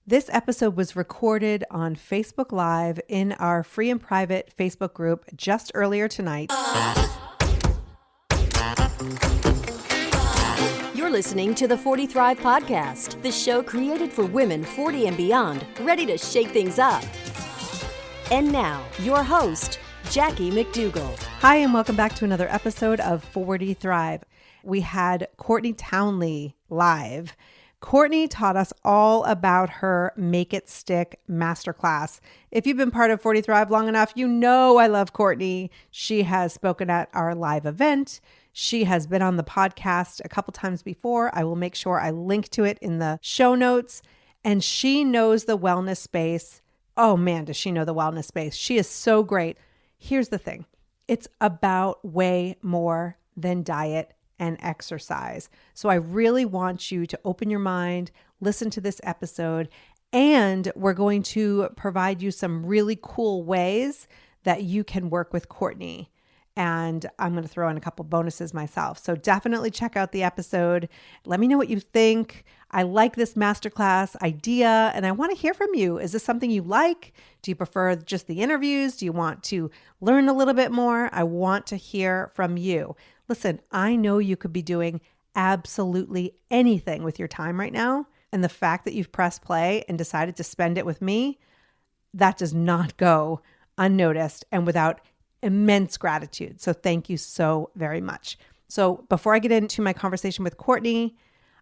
This episode was recorded on Facebook Live in our free and private Facebook group just earlier tonight. You're listening to the 40 Thrive Podcast, the show created for women 40 and beyond, ready to shake things up. And now, your host, Jackie McDougall. Hi, and welcome back to another episode of 40 Thrive. We had Courtney Townley live. Courtney taught us all about her Make It Stick masterclass. If you've been part of 40 Thrive long enough, you know I love Courtney. She has spoken at our live event. She has been on the podcast a couple times before. I will make sure I link to it in the show notes. And she knows the wellness space. Oh man, does she know the wellness space? She is so great. Here's the thing. It's about way more than diet and exercise. So I really want you to open your mind, listen to this episode, and we're going to provide you some really cool ways that you can work with Courtney. And I'm going to throw in a couple bonuses myself. So definitely check out the episode. Let me know what you think. I like this masterclass idea and I want to hear from you. Is this something you like? Do you prefer just the interviews? Do you want to learn a little bit more? I want to hear from you. Listen, I know you could be doing absolutely anything with your time right now. And the fact that you've pressed play and decided to spend it with me, that does not go unnoticed and without immense gratitude. So thank you so very much. So before I get into my conversation with Courtney,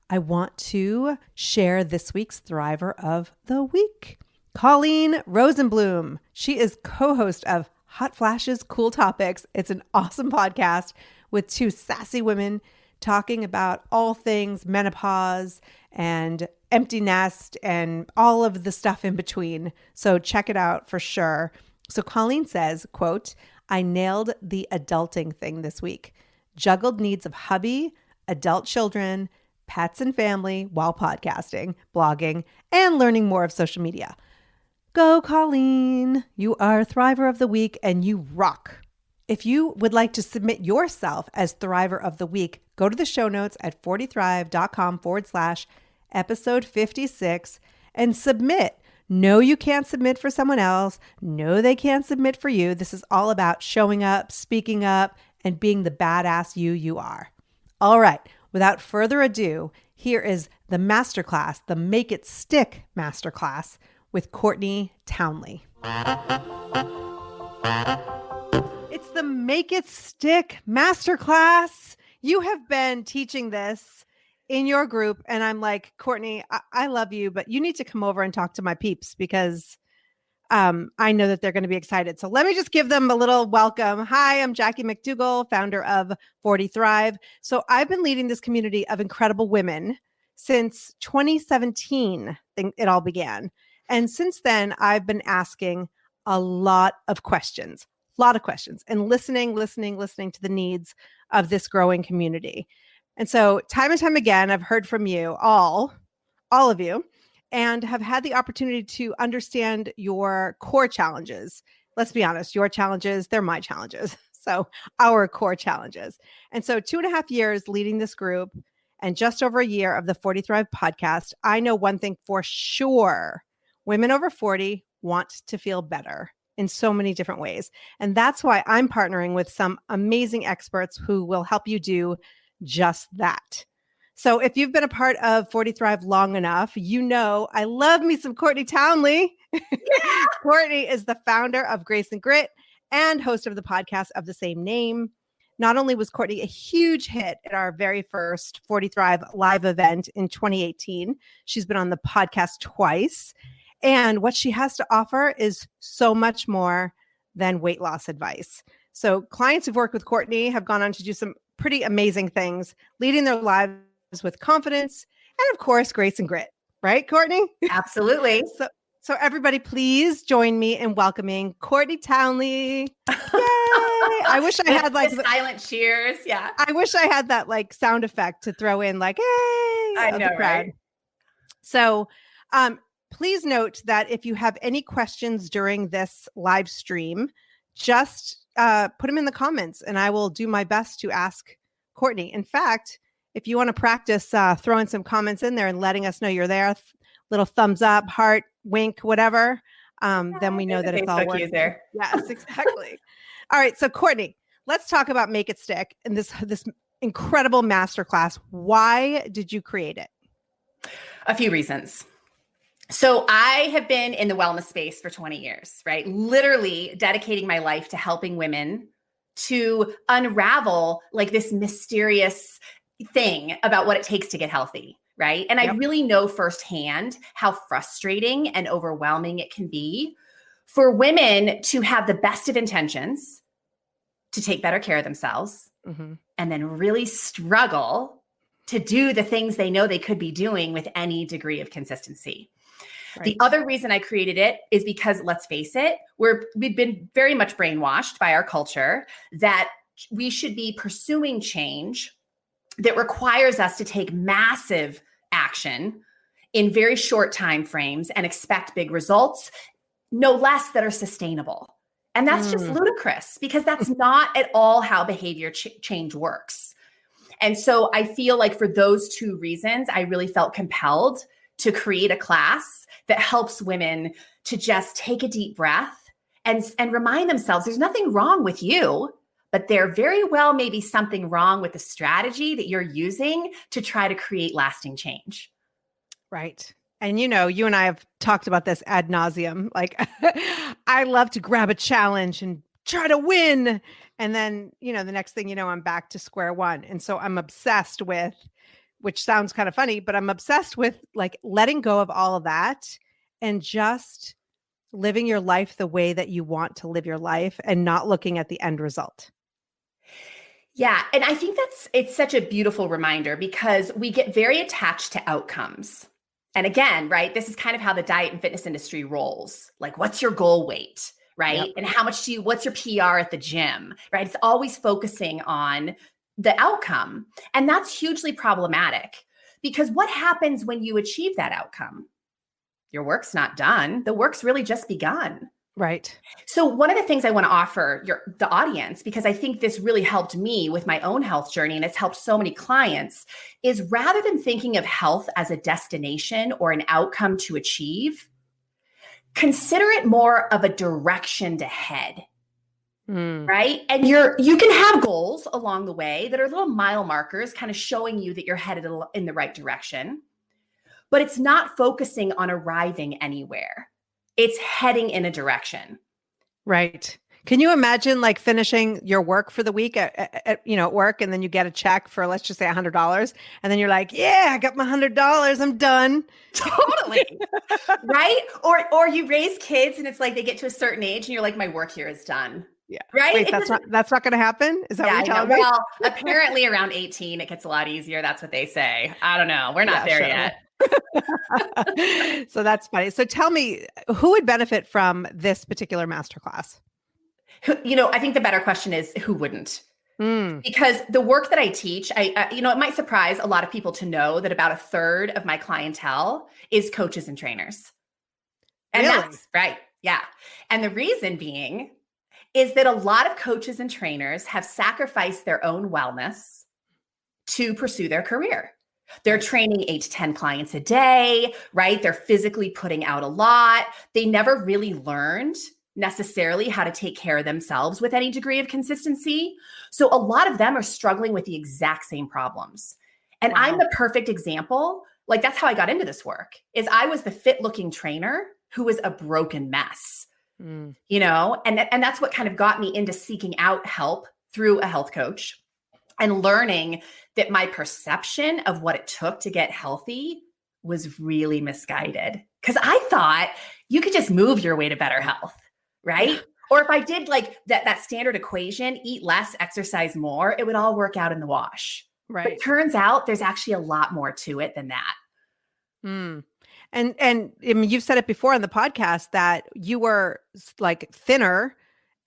I want to share this week's Thriver of the Week. Colleen Rosenblum. She is co-host of Hot Flashes, Cool Topics. It's an awesome podcast with two sassy women talking about all things menopause and empty nest and all of the stuff in between. So check it out for sure. So Colleen says, quote, I nailed the adulting thing this week. Juggled needs of hubby, adult children, pets and family while podcasting, blogging, and learning more of social media. Go, Colleen. You are Thriver of the Week and you rock. If you would like to submit yourself as Thriver of the Week, go to the show notes at 40thrive.com/episode 56 and submit. No, you can't submit for someone else. No, they can't submit for you. This is all about showing up, speaking up, and being the badass you are. All right. Without further ado, here is the masterclass, the Make It Stick masterclass with Courtney Townley. It's the Make It Stick masterclass. You have been teaching this in your group, and I'm like, Courtney, I love you, but you need to come over and talk to my peeps because I know that they're going to be excited. So let me just give them a little welcome. Hi, I'm Jackie McDougall, founder of 40 Thrive. So I've been leading this community of incredible women since 2017. It all began. And since then, I've been asking a lot of questions and listening to the needs of this growing community. And so time and time again, I've heard from you all of you, and have had the opportunity to understand your core challenges. Let's be honest, your challenges, they're my challenges. So our core challenges. And so 2.5 years leading this group and just over a year of the 40 Thrive podcast, I know one thing for sure. Women over 40 want to feel better in so many different ways. And that's why I'm partnering with some amazing experts who will help you do just that. So if you've been a part of 40 Thrive long enough, you know I love me some Courtney Townley. Yeah. Courtney is the founder of Grace and Grit and host of the podcast of the same name. Not only was Courtney a huge hit at our very first 40 Thrive live event in 2018, she's been on the podcast twice. And what she has to offer is so much more than weight loss advice. So clients who've worked with Courtney have gone on to do some pretty amazing things, leading their lives with confidence and, of course, grace and grit. Right, Courtney? Absolutely. So everybody, please join me in welcoming Courtney Townley. Yay! I wish I had like the silent cheers. Yeah. I wish I had that like sound effect to throw in like, hey, I know, right? So please note that if you have any questions during this live stream, just put them in the comments and I will do my best to ask Courtney. In fact, if you want to practice throwing some comments in there and letting us know you're there, little thumbs up, heart, wink, whatever, then we know that it's all Facebook working. user. Yes, exactly. All right. So Courtney, let's talk about Make It Stick and this incredible masterclass. Why did you create it? A few reasons. So I have been in the wellness space for 20 years, right? Literally dedicating my life to helping women to unravel like this mysterious thing about what it takes to get healthy, right? And I really know firsthand how frustrating and overwhelming it can be for women to have the best of intentions to take better care of themselves and then really struggle to do the things they know they could be doing with any degree of consistency. Right. The other reason I created it is because, let's face it, we've been very much brainwashed by our culture that we should be pursuing change that requires us to take massive action in very short time frames and expect big results, no less that are sustainable. And that's just ludicrous because that's not at all how behavior change works. And so I feel like for those two reasons, I really felt compelled to create a class that helps women to just take a deep breath and remind themselves there's nothing wrong with you, but there very well may be something wrong with the strategy that you're using to try to create lasting change. Right. And you and I have talked about this ad nauseum. Like I love to grab a challenge and try to win. And then, the next thing I'm back to square one. And so I'm obsessed with, which sounds kind of funny, but I'm obsessed with like letting go of all of that and just living your life the way that you want to live your life and not looking at the end result. Yeah. And I think it's such a beautiful reminder because we get very attached to outcomes. And again, right, this is kind of how the diet and fitness industry rolls. Like, what's your goal weight, right? Yep. And how much what's your PR at the gym, right? It's always focusing on the outcome. And that's hugely problematic because what happens when you achieve that outcome? Your work's not done. The work's really just begun. Right. So one of the things I want to offer the audience, because I think this really helped me with my own health journey and it's helped so many clients, is rather than thinking of health as a destination or an outcome to achieve, consider it more of a direction to head. Right. And you can have goals along the way that are little mile markers kind of showing you that you're headed in the right direction, but it's not focusing on arriving anywhere. It's heading in a direction. Right. Can you imagine like finishing your work for the week at work and then you get a check for, let's just say $100 and then you're like, yeah, I got my $100. I'm done. Totally. Right. Or you raise kids and it's like they get to a certain age and you're like, my work here is done. Yeah. Right. Wait, that's not going to happen. Is that what you're telling me? Well, apparently around 18, it gets a lot easier. That's what they say. I don't know. We're not there yet. So that's funny. So tell me, who would benefit from this particular masterclass? I think the better question is who wouldn't? Because the work that I teach, it might surprise a lot of people to know that about a third of my clientele is coaches and trainers. And really? That's right. Yeah. And the reason being is that a lot of coaches and trainers have sacrificed their own wellness to pursue their career. They're training 8 to 10 clients a day, right? They're physically putting out a lot. They never really learned necessarily how to take care of themselves with any degree of consistency. So a lot of them are struggling with the exact same problems. And I'm the perfect example. Like that's how I got into this work is I was the fit looking trainer who was a broken mess, and that's what kind of got me into seeking out help through a health coach and learning that my perception of what it took to get healthy was really misguided. Because I thought you could just move your way to better health, right? Or if I did like that standard equation, eat less, exercise more, it would all work out in the wash. Right. But it turns out there's actually a lot more to it than that. And I mean, you've said it before on the podcast that you were like thinner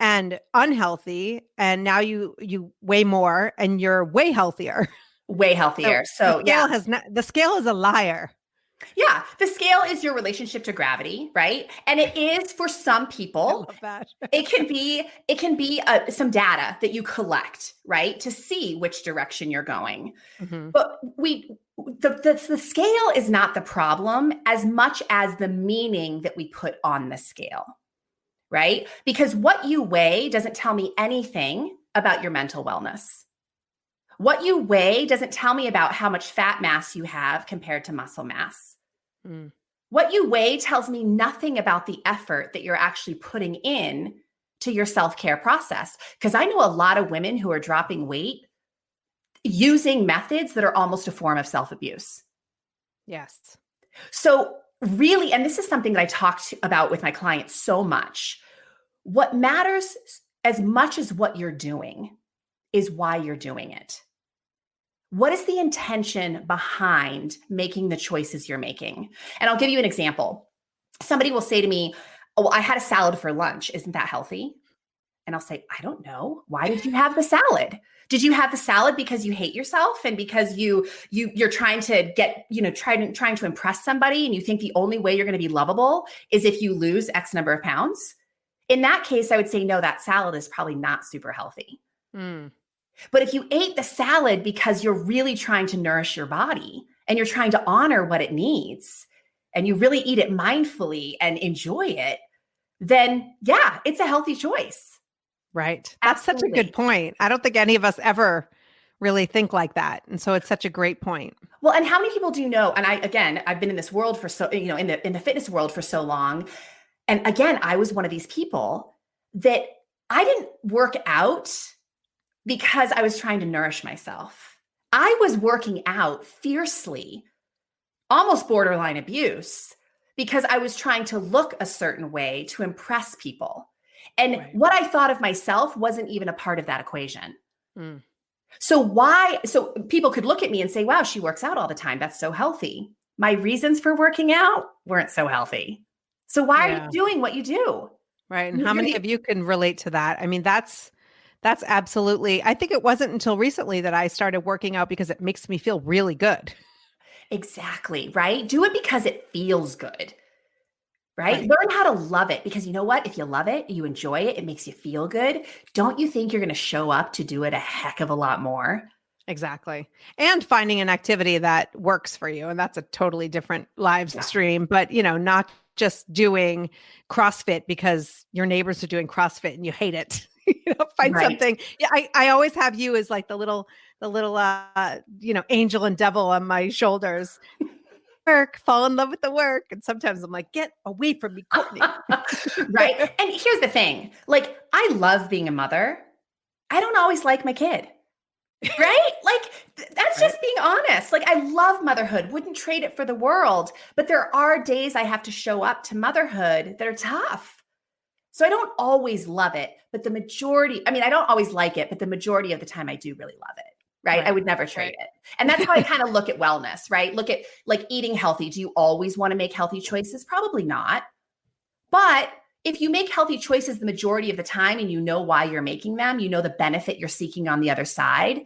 and unhealthy, and now you weigh more and you're way healthier. Way healthier. So the scale is a liar. Yeah, the scale is your relationship to gravity, right? And it is for some people. I love that. It can be some data that you collect, right, to see which direction you're going. Mm-hmm. But the scale is not the problem as much as the meaning that we put on the scale, right? Because what you weigh doesn't tell me anything about your mental wellness. What you weigh doesn't tell me about how much fat mass you have compared to muscle mass. Mm. What you weigh tells me nothing about the effort that you're actually putting in to your self-care process. Because I know a lot of women who are dropping weight using methods that are almost a form of self-abuse. Yes. So really, and this is something that I talk about with my clients so much, what matters as much as what you're doing is why you're doing it. What is the intention behind making the choices you're making? And I'll give you an example. Somebody will say to me, "Oh, I had a salad for lunch. Isn't that healthy?" And I'll say, "I don't know. Why did you have the salad? Did you have the salad because you hate yourself and because you're trying to get, trying to impress somebody and you think the only way you're going to be lovable is if you lose X number of pounds?" In that case, I would say, no, that salad is probably not super healthy. Mm. But if you ate the salad because you're really trying to nourish your body and you're trying to honor what it needs and you really eat it mindfully and enjoy it, then yeah, it's a healthy choice. Right. That's such a good point. I don't think any of us ever really think like that. And so it's such a great point. Well, and how many people do you know? And I've been in this world for in the fitness world for so long. And again, I was one of these people that I didn't work out because I was trying to nourish myself. I was working out fiercely, almost borderline abuse, because I was trying to look a certain way to impress people. And Right. what I thought of myself wasn't even a part of that equation. Mm. So people could look at me and say, wow, she works out all the time. That's so healthy. My reasons for working out weren't so healthy. So why are you doing what you do? Right. And how many of you can relate to that? I mean, that's absolutely, I think it wasn't until recently that I started working out because it makes me feel really good. Exactly, right? Do it because it feels good, right? Learn how to love it because you know what? If you love it, you enjoy it, it makes you feel good. Don't you think you're going to show up to do it a heck of a lot more? Exactly. And finding an activity that works for you. And that's a totally different live stream, but not just doing CrossFit because your neighbors are doing CrossFit and you hate it. Find something. Yeah. I always have you as like the little angel and devil on my shoulders. Fall in love with the work. And sometimes I'm like, get away from me, Courtney. Right. And here's the thing. Like, I love being a mother. I don't always like my kid. Right? Like, that's just being honest. Like, I love motherhood, wouldn't trade it for the world. But there are days I have to show up to motherhood that are tough. So I don't always love it, but the majority, I don't always like it, but the majority of the time I do really love it. Right? I would never trade it. And that's how I kind of look at wellness, right? Look at like eating healthy. Do you always want to make healthy choices? Probably not. But if you make healthy choices the majority of the time and you know why you're making them, you know the benefit you're seeking on the other side,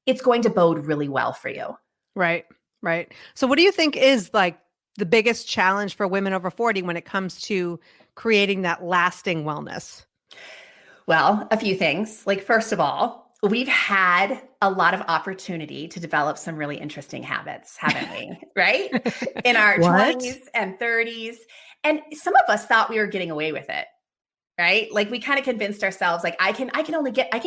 it's going to bode really well for you. Right. Right. So what do you think is like the biggest challenge for women over 40 when it comes to creating that lasting wellness? Well, a few things. Like, first of all, we've had a lot of opportunity to develop some really interesting habits, haven't we? Right? In our 20s and 30s. And some of us thought we were getting away with it. Right? Like, we kind of convinced ourselves, like, I can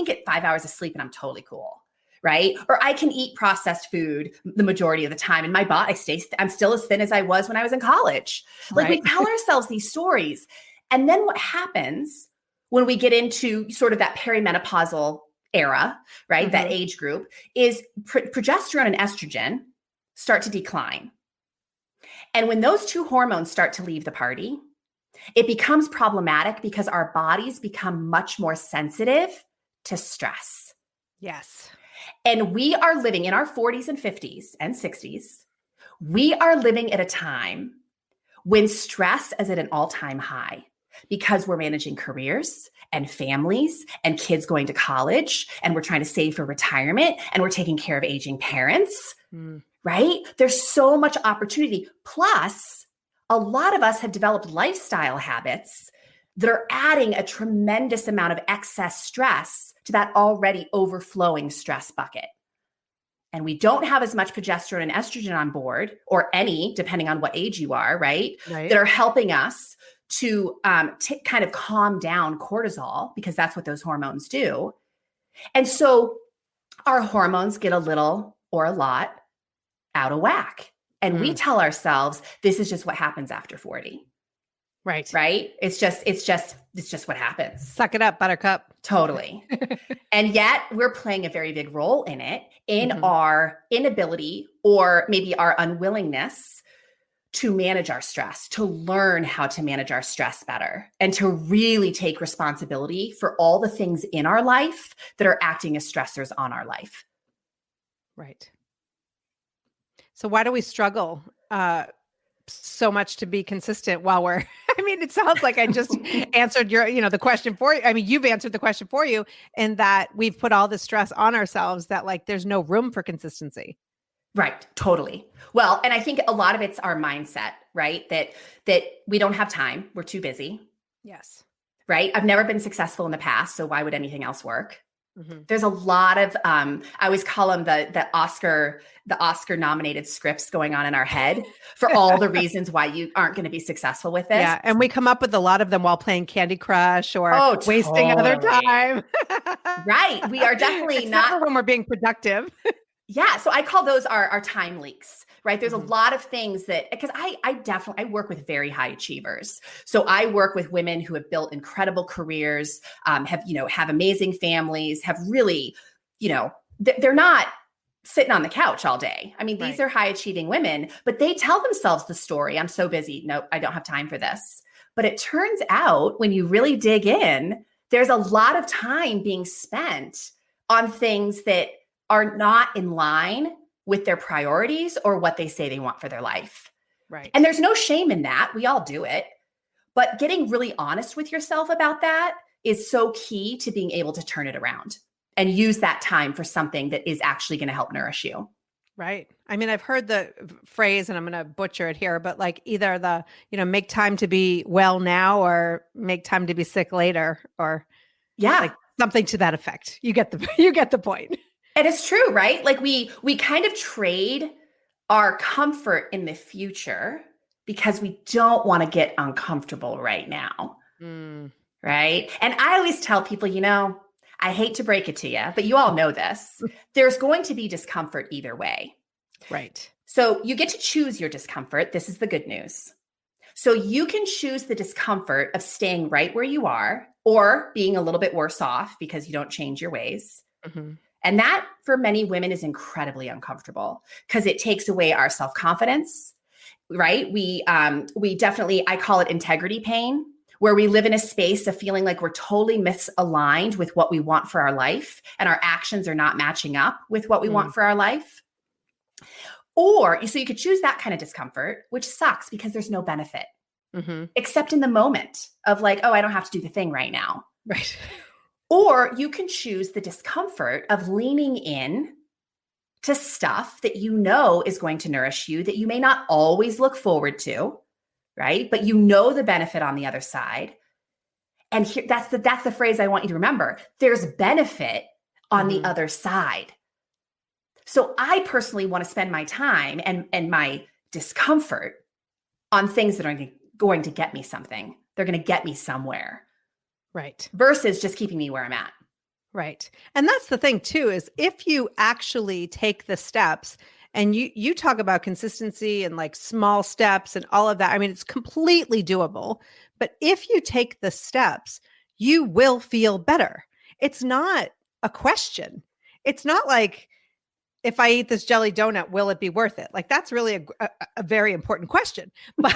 get 5 hours of sleep and I'm totally cool. Right? Or I can eat processed food the majority of the time. And my body, I'm still as thin as I was when I was in college. Like, we tell ourselves these stories. And then what happens when we get into sort of that perimenopausal era, right? Mm-hmm. That age group is progesterone and estrogen start to decline. And when those two hormones start to leave the party, it becomes problematic because our bodies become much more sensitive to stress. Yes. And we are living in our 40s and 50s and 60s. We are living at a time when stress is at an all-time high because we're managing careers and families and kids going to college and we're trying to save for retirement and we're taking care of aging parents, right? There's so much opportunity. Plus, a lot of us have developed lifestyle habits that are adding a tremendous amount of excess stress to that already overflowing stress bucket. And we don't have as much progesterone and estrogen on board, or any, depending on what age you are, right? That are helping us to kind of calm down cortisol, because that's what those hormones do. And so our hormones get a little or a lot out of whack. And we tell ourselves, this is just what happens after 40. Right. It's just what happens. Suck it up, buttercup. Totally. And yet we're playing a very big role in it, in our inability or maybe our unwillingness to manage our stress, to learn how to manage our stress better, and to really take responsibility for all the things in our life that are acting as stressors on our life. Right. So why do we struggle so much to be consistent while we're, I mean, it sounds like I just answered the question for you. I mean, you've answered the question for you, and that we've put all the stress on ourselves that like, there's no room for consistency. Right. Totally. Well, and I think a lot of it's our mindset, right? That we don't have time. We're too busy. Yes. Right. I've never been successful in the past, so why would anything else work? There's a lot of, I always call them the Oscar nominated scripts going on in our head for all the reasons why you aren't going to be successful with this. Yeah. And we come up with a lot of them while playing Candy Crush or wasting other time. Right. We are definitely it's not when we're being productive. Yeah. So I call those our time leaks, right? There's a lot of things that, because I work with very high achievers. So I work with women who have built incredible careers, have amazing families, have really, they're not sitting on the couch all day. I mean, these are high achieving women, but they tell themselves the story. I'm so busy. Nope, I don't have time for this. But it turns out when you really dig in, there's a lot of time being spent on things that are not in line with their priorities or what they say they want for their life. Right. And there's no shame in that. We all do it. But getting really honest with yourself about that is so key to being able to turn it around and use that time for something that is actually going to help nourish you. Right. I mean, I've heard the phrase, and I'm going to butcher it here, but like either make time to be well now or make time to be sick later, or like something to that effect. You get the point. And it's true, right? Like we kind of trade our comfort in the future because we don't want to get uncomfortable right now. Right. And I always tell people, I hate to break it to you, but you all know this. There's going to be discomfort either way. Right. So you get to choose your discomfort. This is the good news. So you can choose the discomfort of staying right where you are or being a little bit worse off because you don't change your ways. And that for many women is incredibly uncomfortable because it takes away our self-confidence, right? We definitely, I call it integrity pain, where we live in a space of feeling like we're totally misaligned with what we want for our life and our actions are not matching up with what we want for our life. Or so you could choose that kind of discomfort, which sucks because there's no benefit except in the moment of like, oh, I don't have to do the thing right now. Right. Or you can choose the discomfort of leaning in to stuff that you know is going to nourish you, that you may not always look forward to, right? But you know the benefit on the other side. And here, that's the phrase I want you to remember. There's benefit on the other side. So I personally want to spend my time and my discomfort on things that are going to get me something. They're going to get me somewhere. Right. Versus just keeping me where I'm at. Right. And that's the thing too, is if you actually take the steps, and you talk about consistency and like small steps and all of that. I mean, it's completely doable, but if you take the steps, you will feel better. It's not a question. It's not like, if I eat this jelly donut, will it be worth it? Like, that's really a very important question. But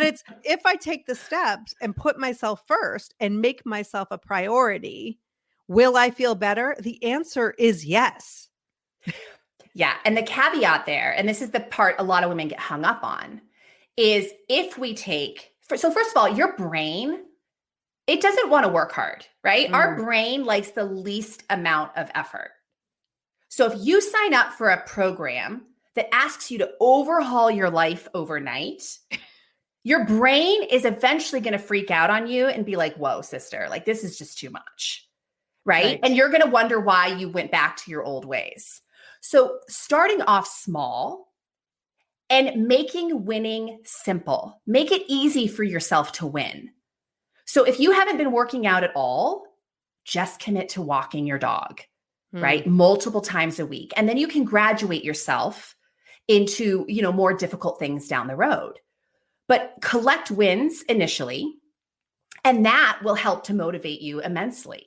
it's, if I take the steps and put myself first and make myself a priority, will I feel better? The answer is yes. Yeah. And the caveat there, and this is the part a lot of women get hung up on, is if we so first of all, your brain, it doesn't want to work hard, right? Our brain likes the least amount of effort. So if you sign up for a program that asks you to overhaul your life overnight, your brain is eventually going to freak out on you and be like, whoa, sister, like this is just too much, right? And you're going to wonder why you went back to your old ways. So starting off small and making winning simple, make it easy for yourself to win. So if you haven't been working out at all, just commit to walking your dog, right? Multiple times a week. And then you can graduate yourself into, more difficult things down the road. But collect wins initially, and that will help to motivate you immensely,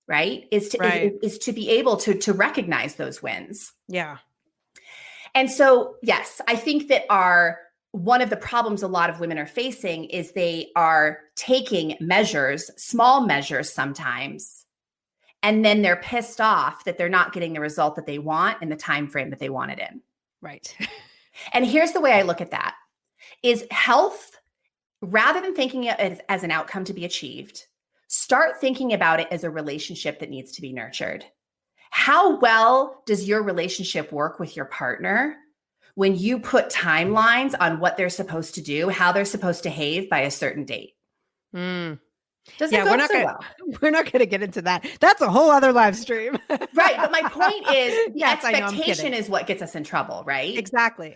right? Is to be able to recognize those wins. Yeah. And so, yes, I think that one of the problems a lot of women are facing is they are taking measures, small measures sometimes, and then they're pissed off that they're not getting the result that they want in the time frame that they want it in. Right. And here's the way I look at that. Is health, rather than thinking of it as an outcome to be achieved, start thinking about it as a relationship that needs to be nurtured. How well does your relationship work with your partner when you put timelines on what they're supposed to do, how they're supposed to behave by a certain date? Doesn't go so well. We're not going to get into that. That's a whole other live stream. Right. But my point is the expectation is what gets us in trouble, right? Exactly.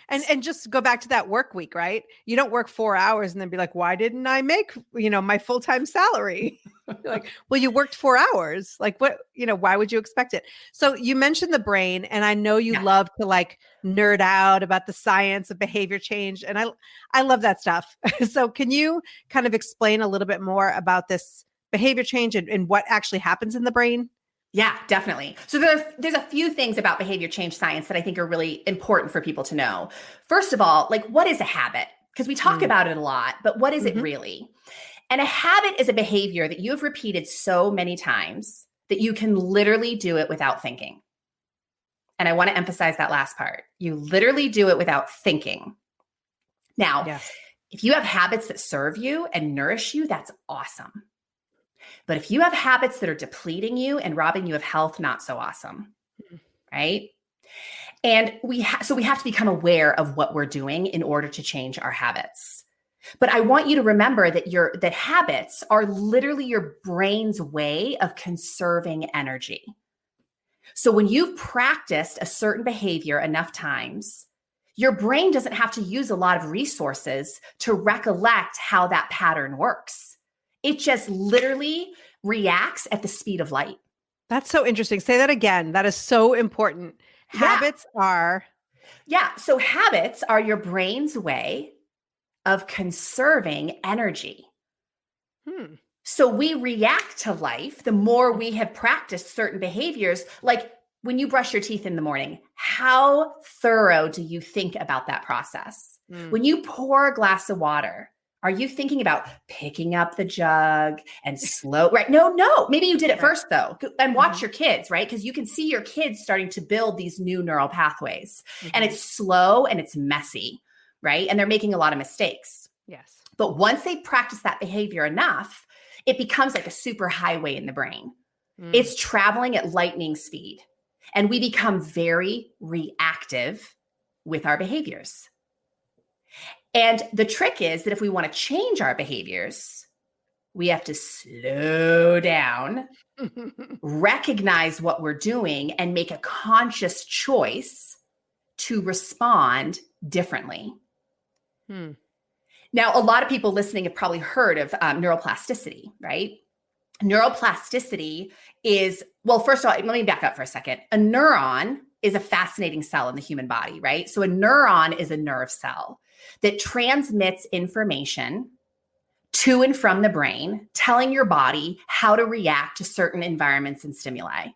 And just go back to that work week, right? You don't work 4 hours and then be like, why didn't I make, my full-time salary? You're like, well, you worked 4 hours. Like what, why would you expect it? So you mentioned the brain, and I know you love to like nerd out about the science of behavior change. And I love that stuff. So can you kind of explain a little bit more about this behavior change and what actually happens in the brain? Yeah, definitely. So there's a few things about behavior change science that I think are really important for people to know. First of all, like what is a habit? Because we talk about it a lot, but what is it really? And a habit is a behavior that you have repeated so many times that you can literally do it without thinking. And I want to emphasize that last part. You literally do it without thinking. Now, if you have habits that serve you and nourish you, that's awesome. But if you have habits that are depleting you and robbing you of health, not so awesome, right? And so we have to become aware of what we're doing in order to change our habits. But I want you to remember that habits are literally your brain's way of conserving energy. So when you've practiced a certain behavior enough times, your brain doesn't have to use a lot of resources to recollect how that pattern works. It just literally reacts at the speed of light. That's so interesting. Say that again. That is so important. Habits are? Yeah. So habits are your brain's way of conserving energy. So we react to life the more we have practiced certain behaviors. Like when you brush your teeth in the morning, how thorough do you think about that process? When you pour a glass of water, are you thinking about picking up the jug and slow, right? No. Maybe you did it first though, and watch your kids, right? Because you can see your kids starting to build these new neural pathways, and it's slow and it's messy, right? And they're making a lot of mistakes. Yes. But once they practice that behavior enough, it becomes like a super highway in the brain. It's traveling at lightning speed, and we become very reactive with our behaviors. And the trick is that if we want to change our behaviors, we have to slow down, recognize what we're doing, and make a conscious choice to respond differently. Now, a lot of people listening have probably heard of neuroplasticity, right? Neuroplasticity is, well, first of all, let me back up for a second. A neuron is a fascinating cell in the human body, right? So a neuron is a nerve cell that transmits information to and from the brain, telling your body how to react to certain environments and stimuli.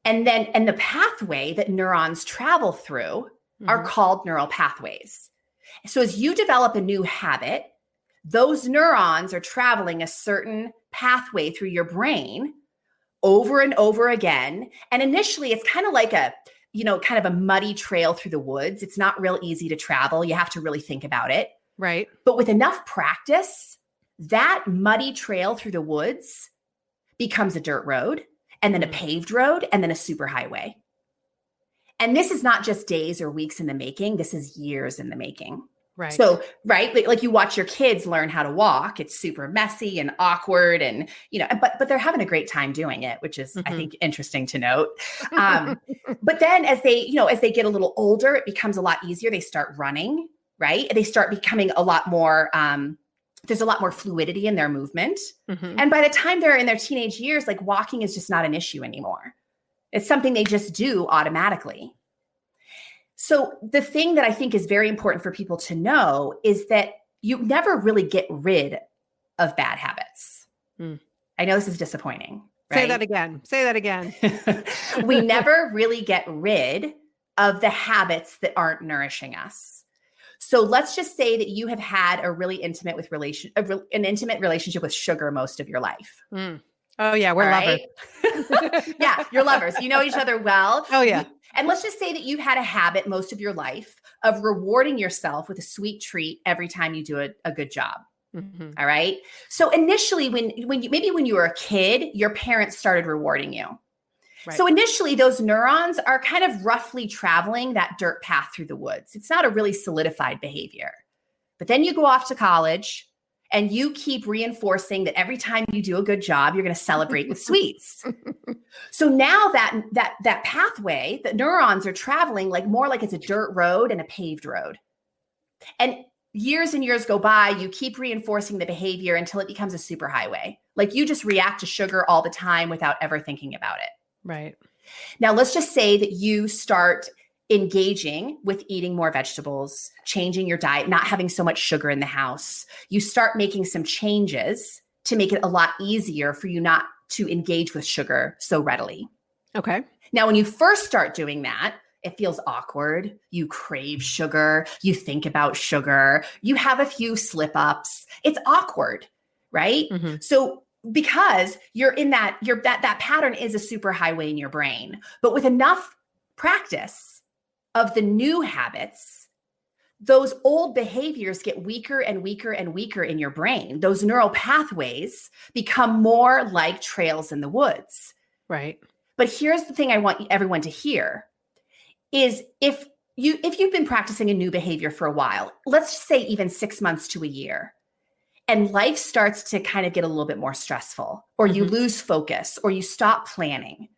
And the pathway that neurons travel through are called neural pathways. So as you develop a new habit, those neurons are traveling a certain pathway through your brain over and over again. And initially it's kind of like a muddy trail through the woods. It's not real easy to travel. You have to really think about it. Right. But with enough practice, that muddy trail through the woods becomes a dirt road, and then a paved road, and then a super highway. And this is not just days or weeks in the making. This is years in the making. Right. So, right, like you watch your kids learn how to walk. It's super messy and awkward, and but they're having a great time doing it, which is I think interesting to note. But then as they get a little older, it becomes a lot easier. They start running, right? They start becoming a lot more. There's a lot more fluidity in their movement, and by the time they're in their teenage years, like walking is just not an issue anymore. It's something they just do automatically. So the thing that I think is very important for people to know is that you never really get rid of bad habits. I know this is disappointing. Right? Say that again. We never really get rid of the habits that aren't nourishing us. So let's just say that you have had a really intimate relationship with sugar most of your life. Oh yeah, we're lovers. Yeah, you're lovers. You know each other well. Oh yeah. And let's just say that you've had a habit most of your life of rewarding yourself with a sweet treat every time you do a good job. All right. So initially, when you were a kid, your parents started rewarding you. Right. So initially, those neurons are kind of roughly traveling that dirt path through the woods. It's not a really solidified behavior. But then you go off to college and you keep reinforcing that every time you do a good job, you're going to celebrate with sweets. So now that pathway, the neurons are traveling more like it's a dirt road and a paved road. And years and years go by, you keep reinforcing the behavior until it becomes a superhighway. Like you just react to sugar all the time without ever thinking about it. Right. Now, let's just say that you start engaging with eating more vegetables, changing your diet, not having so much sugar in the house. You start making some changes to make it a lot easier for you not to engage with sugar so readily. Okay. Now, when you first start doing that, it feels awkward. You crave sugar. You think about sugar. You have a few slip ups. It's awkward, right? So because you're in that pattern is a super highway in your brain, but with enough practice of the new habits, those old behaviors get weaker and weaker and weaker in your brain. Those neural pathways become more like trails in the woods. Right. But here's the thing I want everyone to hear is if you've been practicing a new behavior for a while, let's just say even 6 months to a year, and life starts to kind of get a little bit more stressful, or you lose focus, or you stop planning,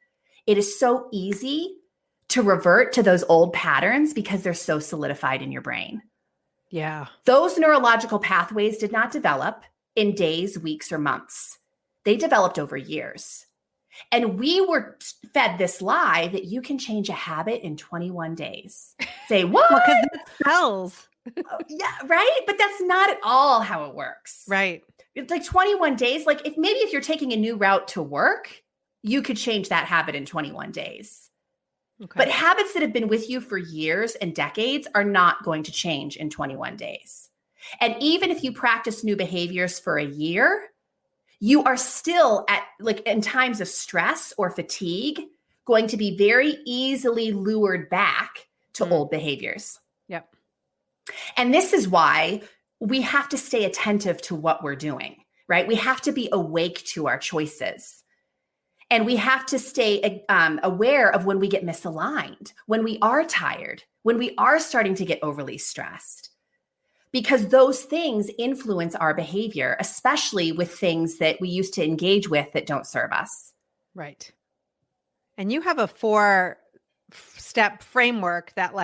it is so easy to revert to those old patterns because they're so solidified in your brain. Yeah. Those neurological pathways did not develop in days, weeks, or months. They developed over years. And we were fed this lie that you can change a habit in 21 days. Say, what? Well, because that sells. Yeah, right? But that's not at all how it works. Right. It's like 21 days. Like if you're taking a new route to work, you could change that habit in 21 days. Okay. But habits that have been with you for years and decades are not going to change in 21 days. And even if you practice new behaviors for a year, you are still in times of stress or fatigue, going to be very easily lured back to old behaviors. Yep. And this is why we have to stay attentive to what we're doing, right? We have to be awake to our choices. And we have to stay aware of when we get misaligned, when we are tired, when we are starting to get overly stressed, because those things influence our behavior, especially with things that we used to engage with that don't serve us. Right. And you have a 4-step framework that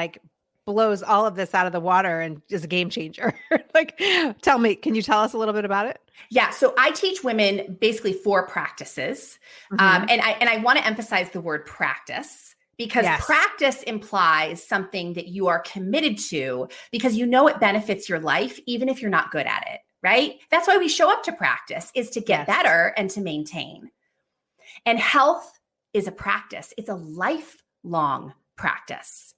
blows all of this out of the water and is a game changer. Can you tell us a little bit about it? Yeah. So I teach women basically 4 practices. And I want to emphasize the word practice because practice implies something that you are committed to because you know it benefits your life, even if you're not good at it, right? That's why we show up to practice, is to get better and to maintain. And health is a practice. It's a lifelong practice.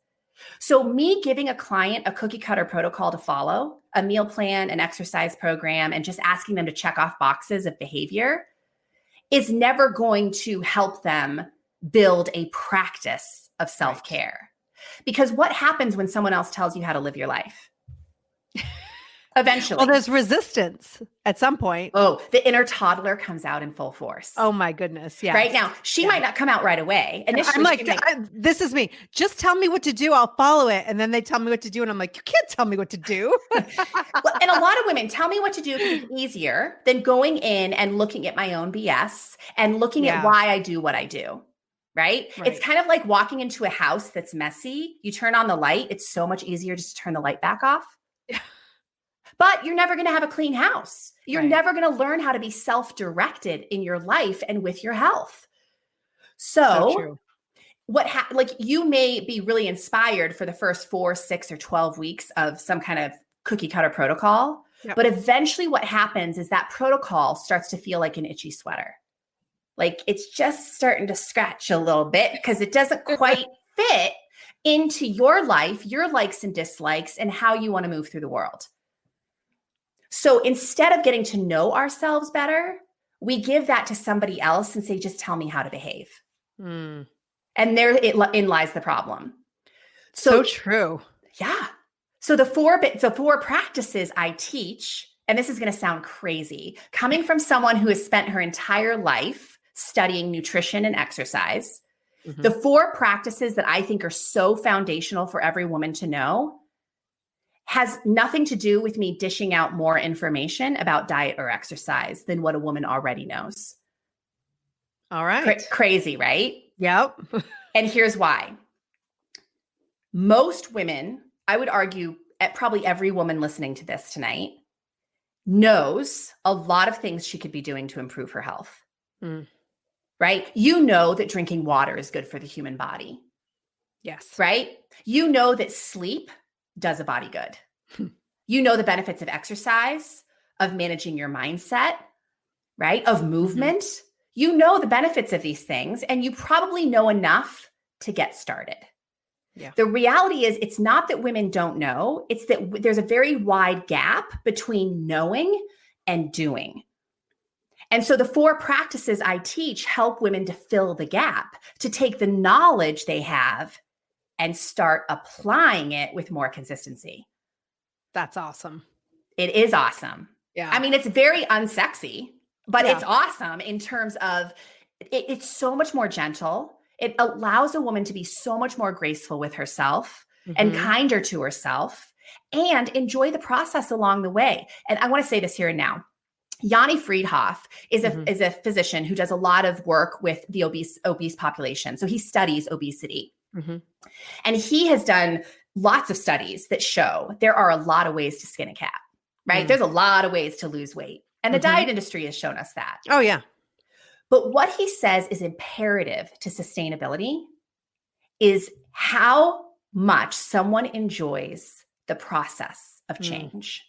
So me giving a client a cookie cutter protocol to follow, a meal plan, an exercise program, and just asking them to check off boxes of behavior is never going to help them build a practice of self-care. Because what happens when someone else tells you how to live your life? Eventually. Well, there's resistance at some point. Oh, the inner toddler comes out in full force. Oh my goodness. Yeah. Right now, she might not come out right away. Initially, I'm like, this is me. Just tell me what to do. I'll follow it. And then they tell me what to do. And I'm like, you can't tell me what to do. Well, and a lot of women tell me what to do because it's easier than going in and looking at my own BS and looking at why I do what I do. Right? It's kind of like walking into a house that's messy. You turn on the light. It's so much easier just to turn the light back off. But you're never going to have a clean house. You're never going to learn how to be self-directed in your life and with your health. So true. Like you may be really inspired for the first 4, 6, or 12 weeks of some kind of cookie cutter protocol. Yep. But eventually what happens is that protocol starts to feel like an itchy sweater. Like it's just starting to scratch a little bit because it doesn't quite fit into your life, your likes and dislikes, and how you want to move through the world. So instead of getting to know ourselves better, we give that to somebody else and say, just tell me how to behave. And therein lies the problem. So true. Yeah. So the four practices I teach, and this is going to sound crazy, coming from someone who has spent her entire life studying nutrition and exercise, the 4 practices that I think are so foundational for every woman to know has nothing to do with me dishing out more information about diet or exercise than what a woman already knows. All right. Crazy, right? Yep. And here's why. Most women, I would argue probably every woman listening to this tonight, knows a lot of things she could be doing to improve her health. Right? You know that drinking water is good for the human body. Yes. Right? You know that sleep does a body good. You know the benefits of exercise, of managing your mindset, right? Of movement. You know the benefits of these things, and you probably know enough to get started. Yeah. The reality is it's not that women don't know. It's that there's a very wide gap between knowing and doing. And so the 4 practices I teach help women to fill the gap, to take the knowledge they have and start applying it with more consistency. That's awesome. It is awesome. Yeah. I mean, it's very unsexy, but it's awesome in terms of it's so much more gentle. It allows a woman to be so much more graceful with herself and kinder to herself and enjoy the process along the way. And I want to say this here and now. Yanni Friedhoff is a physician who does a lot of work with the obese population. So he studies obesity. And he has done lots of studies that show there are a lot of ways to skin a cat, right? There's a lot of ways to lose weight. And the diet industry has shown us that. Oh, yeah. But what he says is imperative to sustainability is how much someone enjoys the process of change.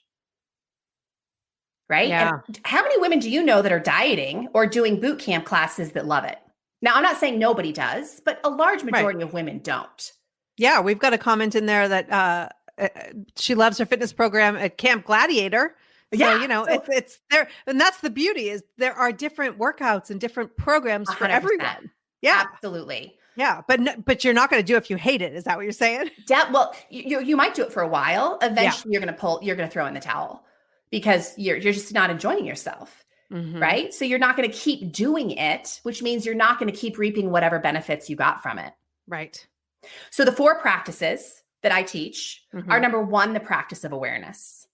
Right? Yeah. And how many women do you know that are dieting or doing boot camp classes that love it? Now, I'm not saying nobody does, but a large majority of women don't. Yeah, we've got a comment in there that she loves her fitness program at Camp Gladiator. So, you know, it's there. And that's the beauty is there are different workouts and different programs 100%. For everyone. Yeah, absolutely. Yeah. But you're not going to do it if you hate it. Is that what you're saying? Well, you might do it for a while. Eventually you're going to throw in the towel because you're just not enjoying yourself. Right. So you're not going to keep doing it, which means you're not going to keep reaping whatever benefits you got from it. Right. So the 4 practices that I teach are number 1, the practice of awareness.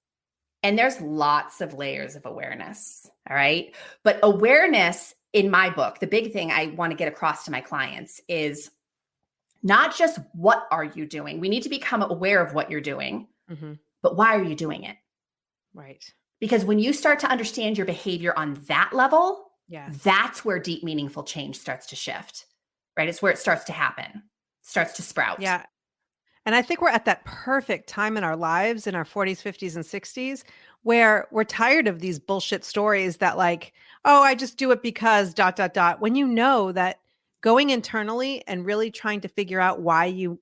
And there's lots of layers of awareness. All right. But awareness in my book, the big thing I want to get across to my clients is not just what are you doing? We need to become aware of what you're doing, but why are you doing it? Right. Because when you start to understand your behavior on that level, that's where deep, meaningful change starts to shift, right? It's where it starts to happen, starts to sprout. Yeah. And I think we're at that perfect time in our lives in our 40s, 50s, and 60s where we're tired of these bullshit stories that like, oh, I just do it because ... When you know that going internally and really trying to figure out why you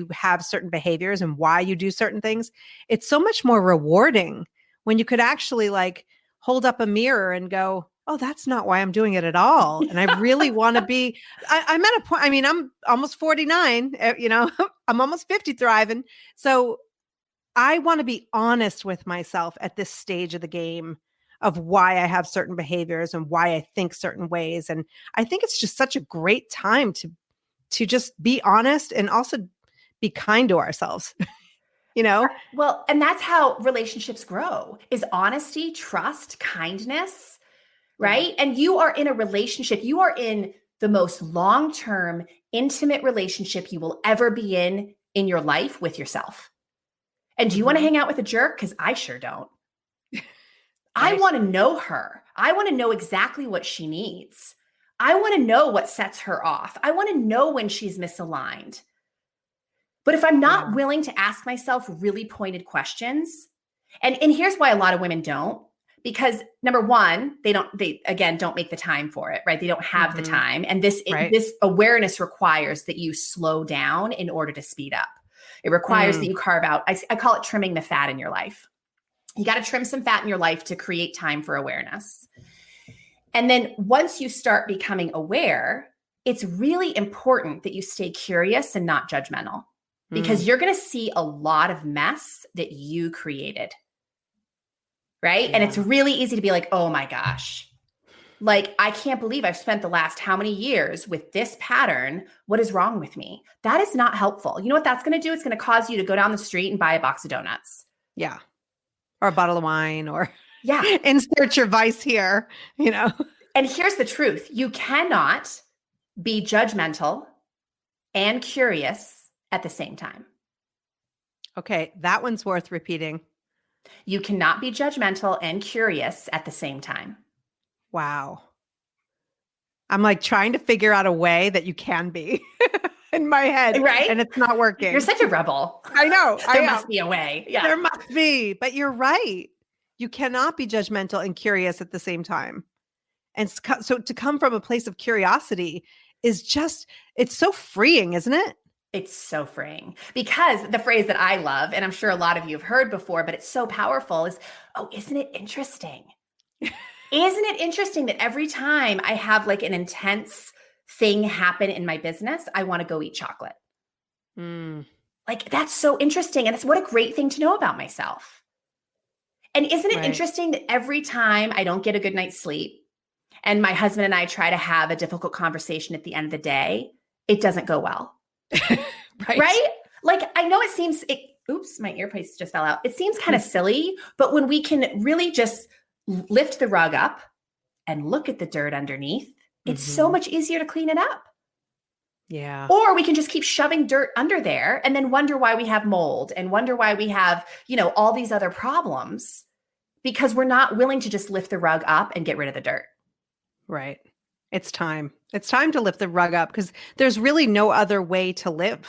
have certain behaviors and why you do certain things, it's so much more rewarding when you could actually like hold up a mirror and go, oh, that's not why I'm doing it at all. And I really want to be, I'm at a point, I mean, I'm almost 49, you know, I'm almost 50 thriving. So I want to be honest with myself at this stage of the game of why I have certain behaviors and why I think certain ways. And I think it's just such a great time to just be honest and also be kind to ourselves, you know? Well, and that's how relationships grow is honesty, trust, kindness, right? Yeah. And you are in a relationship, you are in the most long-term, intimate relationship you will ever be in your life with yourself. And do you want to hang out with a jerk? Because I sure don't. I want to know her. I want to know exactly what she needs. I want to know what sets her off. I want to know when she's misaligned. But if I'm not willing to ask myself really pointed questions, and here's why a lot of women don't, because number one, they again don't make the time for it, right? They don't have the time. And this awareness requires that you slow down in order to speed up. It requires that you carve out, I call it trimming the fat in your life. You got to trim some fat in your life to create time for awareness. And then once you start becoming aware, it's really important that you stay curious and not judgmental, because you're going to see a lot of mess that you created. Right. And it's really easy to be like, oh my gosh, like, I can't believe I've spent the last how many years with this pattern. What is wrong with me? That is not helpful. You know what that's going to do? It's going to cause you to go down the street and buy a box of donuts. Yeah. Or a bottle of wine, or insert your vice here, you know? And here's the truth. You cannot be judgmental and curious at the same time. Okay. That one's worth repeating. You cannot be judgmental and curious at the same time. Wow. I'm like trying to figure out a way that you can be in my head. Right. And it's not working. You're such a rebel. I know. There must be a way. Yeah. There must be. But you're right. You cannot be judgmental and curious at the same time. And so to come from a place of curiosity is just, it's so freeing, isn't it? It's so freeing, because the phrase that I love, and I'm sure a lot of you have heard before, but it's so powerful, is, oh, isn't it interesting? Isn't it interesting that every time I have like an intense thing happen in my business, I want to go eat chocolate? Like, that's so interesting. And it's what a great thing to know about myself. And isn't it interesting that every time I don't get a good night's sleep and my husband and I try to have a difficult conversation at the end of the day, it doesn't go well. Right? Like, I know oops, my earpiece just fell out. It seems kind of silly, but when we can really just lift the rug up and look at the dirt underneath, it's so much easier to clean it up. Yeah. Or we can just keep shoving dirt under there and then wonder why we have mold and wonder why we have, all these other problems, because we're not willing to just lift the rug up and get rid of the dirt. Right. It's time. It's time to lift the rug up, because there's really no other way to live.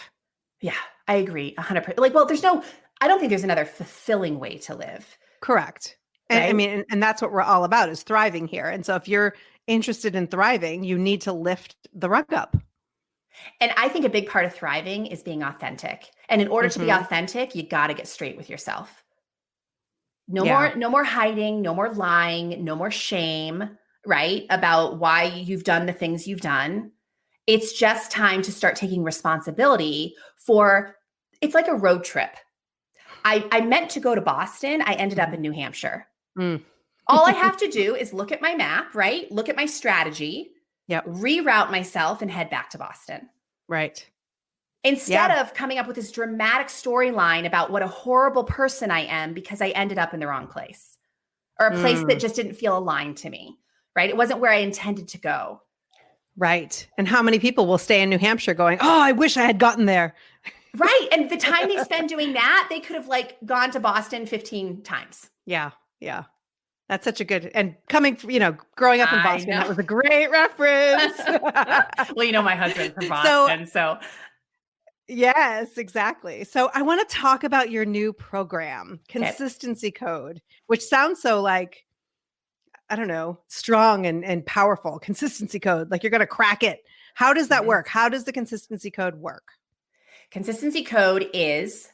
Yeah, I agree 100%. Like, well, I don't think there's another fulfilling way to live. Correct. Right? And I mean, and that's what we're all about, is thriving here. And so if you're interested in thriving, you need to lift the rug up. And I think a big part of thriving is being authentic. And in order to be authentic, you got to get straight with yourself. No more hiding, no more lying, no more shame, right? About why you've done the things you've done. It's just time to start taking responsibility for, it's like a road trip. I meant to go to Boston. I ended up in New Hampshire. All I have to do is look at my map, right? Look at my strategy, reroute myself, and head back to Boston. Right. Instead of coming up with this dramatic storyline about what a horrible person I am because I ended up in the wrong place, or a place that just didn't feel aligned to me, right? It wasn't where I intended to go. Right. And how many people will stay in New Hampshire going, oh, I wish I had gotten there. Right. And the time they spend doing that, they could have gone to Boston 15 times. Yeah. Yeah. That's such a good, and coming, growing up in Boston, that was a great reference. Well, my husband's from Boston, so. Yes, exactly. So I want to talk about your new program, Consistency Code, which sounds so like, I don't know, strong and powerful. Consistency Code, like you're going to crack it. How does that work? How does the Consistency Code work? Consistency Code it's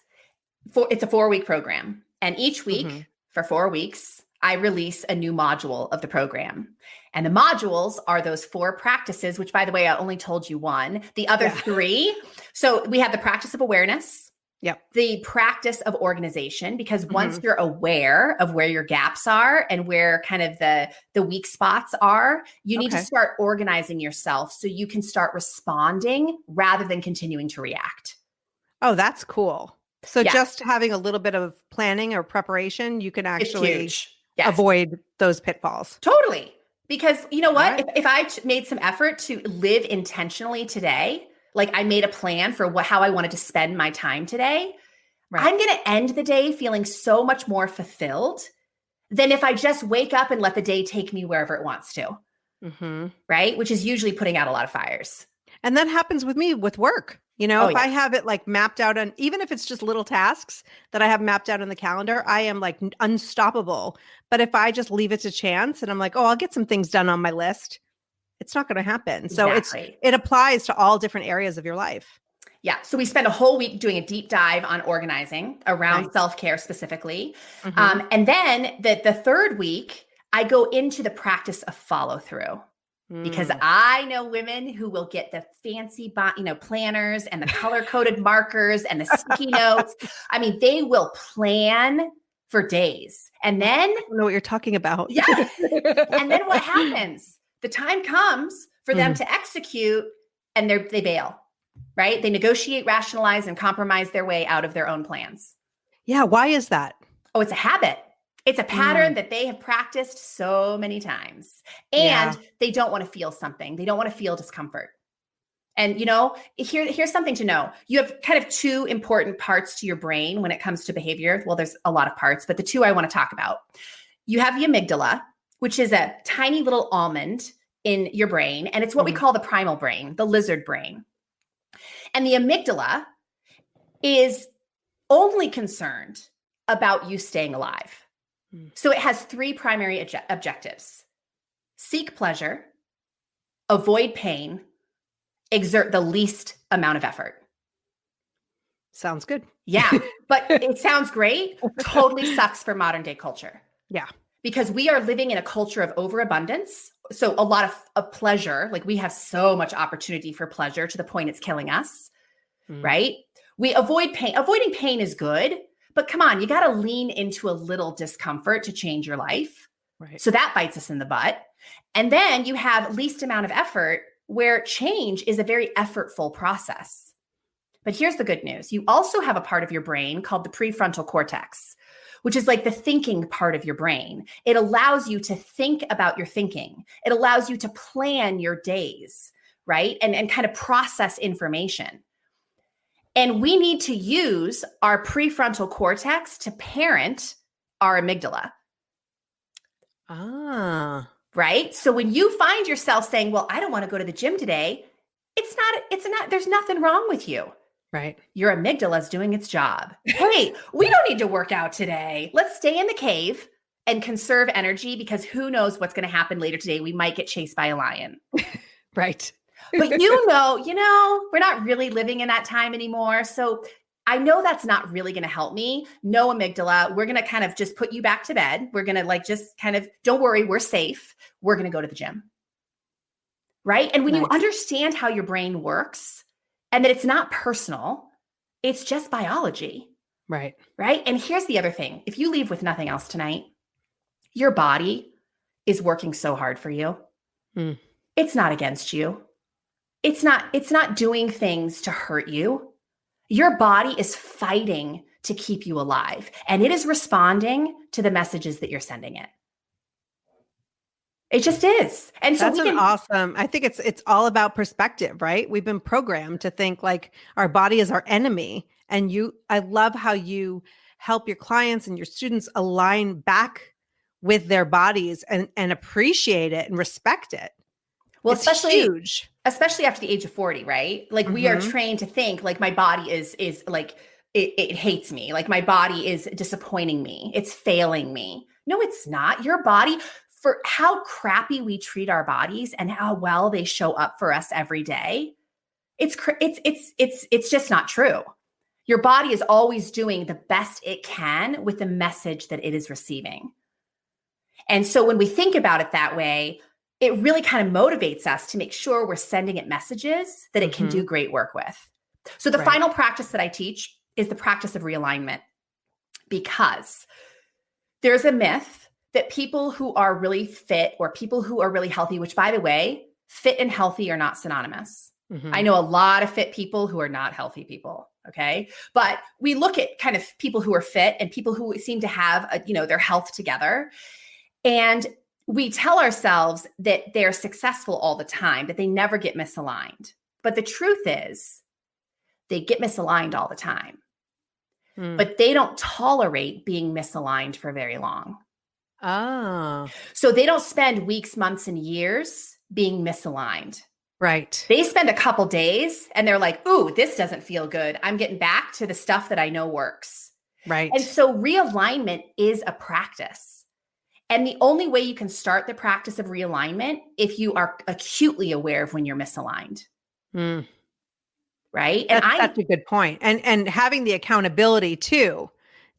a 4-week program. And each week for 4 weeks, I release a new module of the program. And the modules are those 4 practices, which, by the way, I only told you one. The other 3. So we have the practice of awareness. Yep. The practice of organization, because once you're aware of where your gaps are and where kind of the weak spots are, you need to start organizing yourself so you can start responding rather than continuing to react. Oh, that's cool. So just having a little bit of planning or preparation, you can actually avoid those pitfalls. Totally. Because you know what? If I made some effort to live intentionally today, like I made a plan for how I wanted to spend my time today, I'm going to end the day feeling so much more fulfilled than if I just wake up and let the day take me wherever it wants to. Right? Which is usually putting out a lot of fires. And that happens with me with work. You know, if I have it like mapped out on, even if it's just little tasks that I have mapped out on the calendar, I am like unstoppable. But if I just leave it to chance and I'm like, oh, I'll get some things done on my list, it's not going to happen. So it applies to all different areas of your life. Yeah. So we spend a whole week doing a deep dive on organizing around self-care specifically. And then the third week, I go into the practice of follow through. Because I know women who will get the fancy, planners and the color-coded markers and the sticky notes. I mean, they will plan for days. And then I don't know what you're talking about. Yeah. And then what happens? The time comes for them to execute and they bail, right? They negotiate, rationalize, and compromise their way out of their own plans. Yeah. Why is that? Oh, it's a habit. It's a pattern that they have practiced so many times, and they don't want to feel something. They don't want to feel discomfort. And, you know, here's something to know. You have kind of two important parts to your brain when it comes to behavior. Well, there's a lot of parts, but the two I want to talk about. You have the amygdala, which is a tiny little almond in your brain, and it's what we call the primal brain, the lizard brain. And the amygdala is only concerned about you staying alive. So it has three primary objectives: seek pleasure, avoid pain, exert the least amount of effort. Sounds good. Yeah, but it sounds great. Totally sucks for modern day culture. Yeah. Because we are living in a culture of overabundance. So a lot of pleasure, like we have so much opportunity for pleasure to the point it's killing us, right? We avoid pain. Avoiding pain is good. But come on, you got to lean into a little discomfort to change your life. Right. So that bites us in the butt. And then you have least amount of effort, where change is a very effortful process. But here's the good news. You also have a part of your brain called the prefrontal cortex, which is like the thinking part of your brain. It allows you to think about your thinking. It allows you to plan your days, right? And kind of process information. And we need to use our prefrontal cortex to parent our amygdala. Right? So when you find yourself saying, well, I don't want to go to the gym today, there's nothing wrong with you. Right. Your amygdala is doing its job. Hey, we don't need to work out today. Let's stay in the cave and conserve energy, because who knows what's going to happen later today. We might get chased by a lion. Right. But you know, we're not really living in that time anymore. So I know that's not really going to help me. No, amygdala, we're going to kind of just put you back to bed. We're going to just kind of, don't worry, we're safe. We're going to go to the gym. Right. And when you understand how your brain works and that it's not personal, it's just biology. Right. Right. And here's the other thing. If you leave with nothing else tonight, your body is working so hard for you. It's not against you. It's not doing things to hurt you. Your body is fighting to keep you alive, and it is responding to the messages that you're sending it. It just is. And so that's awesome. I think it's all about perspective, right? We've been programmed to think like our body is our enemy. And I love how you help your clients and your students align back with their bodies and appreciate it and respect it. Well, it's huge. Especially after the age of 40, right? Like we are trained to think like my body is like, it hates me. Like my body is disappointing me. It's failing me. No, it's not. Your body, for how crappy we treat our bodies and how well they show up for us every day, it's just not true. Your body is always doing the best it can with the message that it is receiving. And so when we think about it that way, it really kind of motivates us to make sure we're sending it messages that it can do great work with. So the final practice that I teach is the practice of realignment, because there's a myth that people who are really fit or people who are really healthy, which by the way, fit and healthy are not synonymous. I know a lot of fit people who are not healthy people. Okay. But we look at kind of people who are fit and people who seem to have, their health together. And we tell ourselves that they're successful all the time, that they never get misaligned. But the truth is they get misaligned all the time, but they don't tolerate being misaligned for very long. Oh. So they don't spend weeks, months, and years being misaligned. Right. They spend a couple days and they're like, ooh, this doesn't feel good. I'm getting back to the stuff that I know works. Right. And so realignment is a practice. And the only way you can start the practice of realignment if you are acutely aware of when you're misaligned. Right. And that's a good point. And having the accountability too,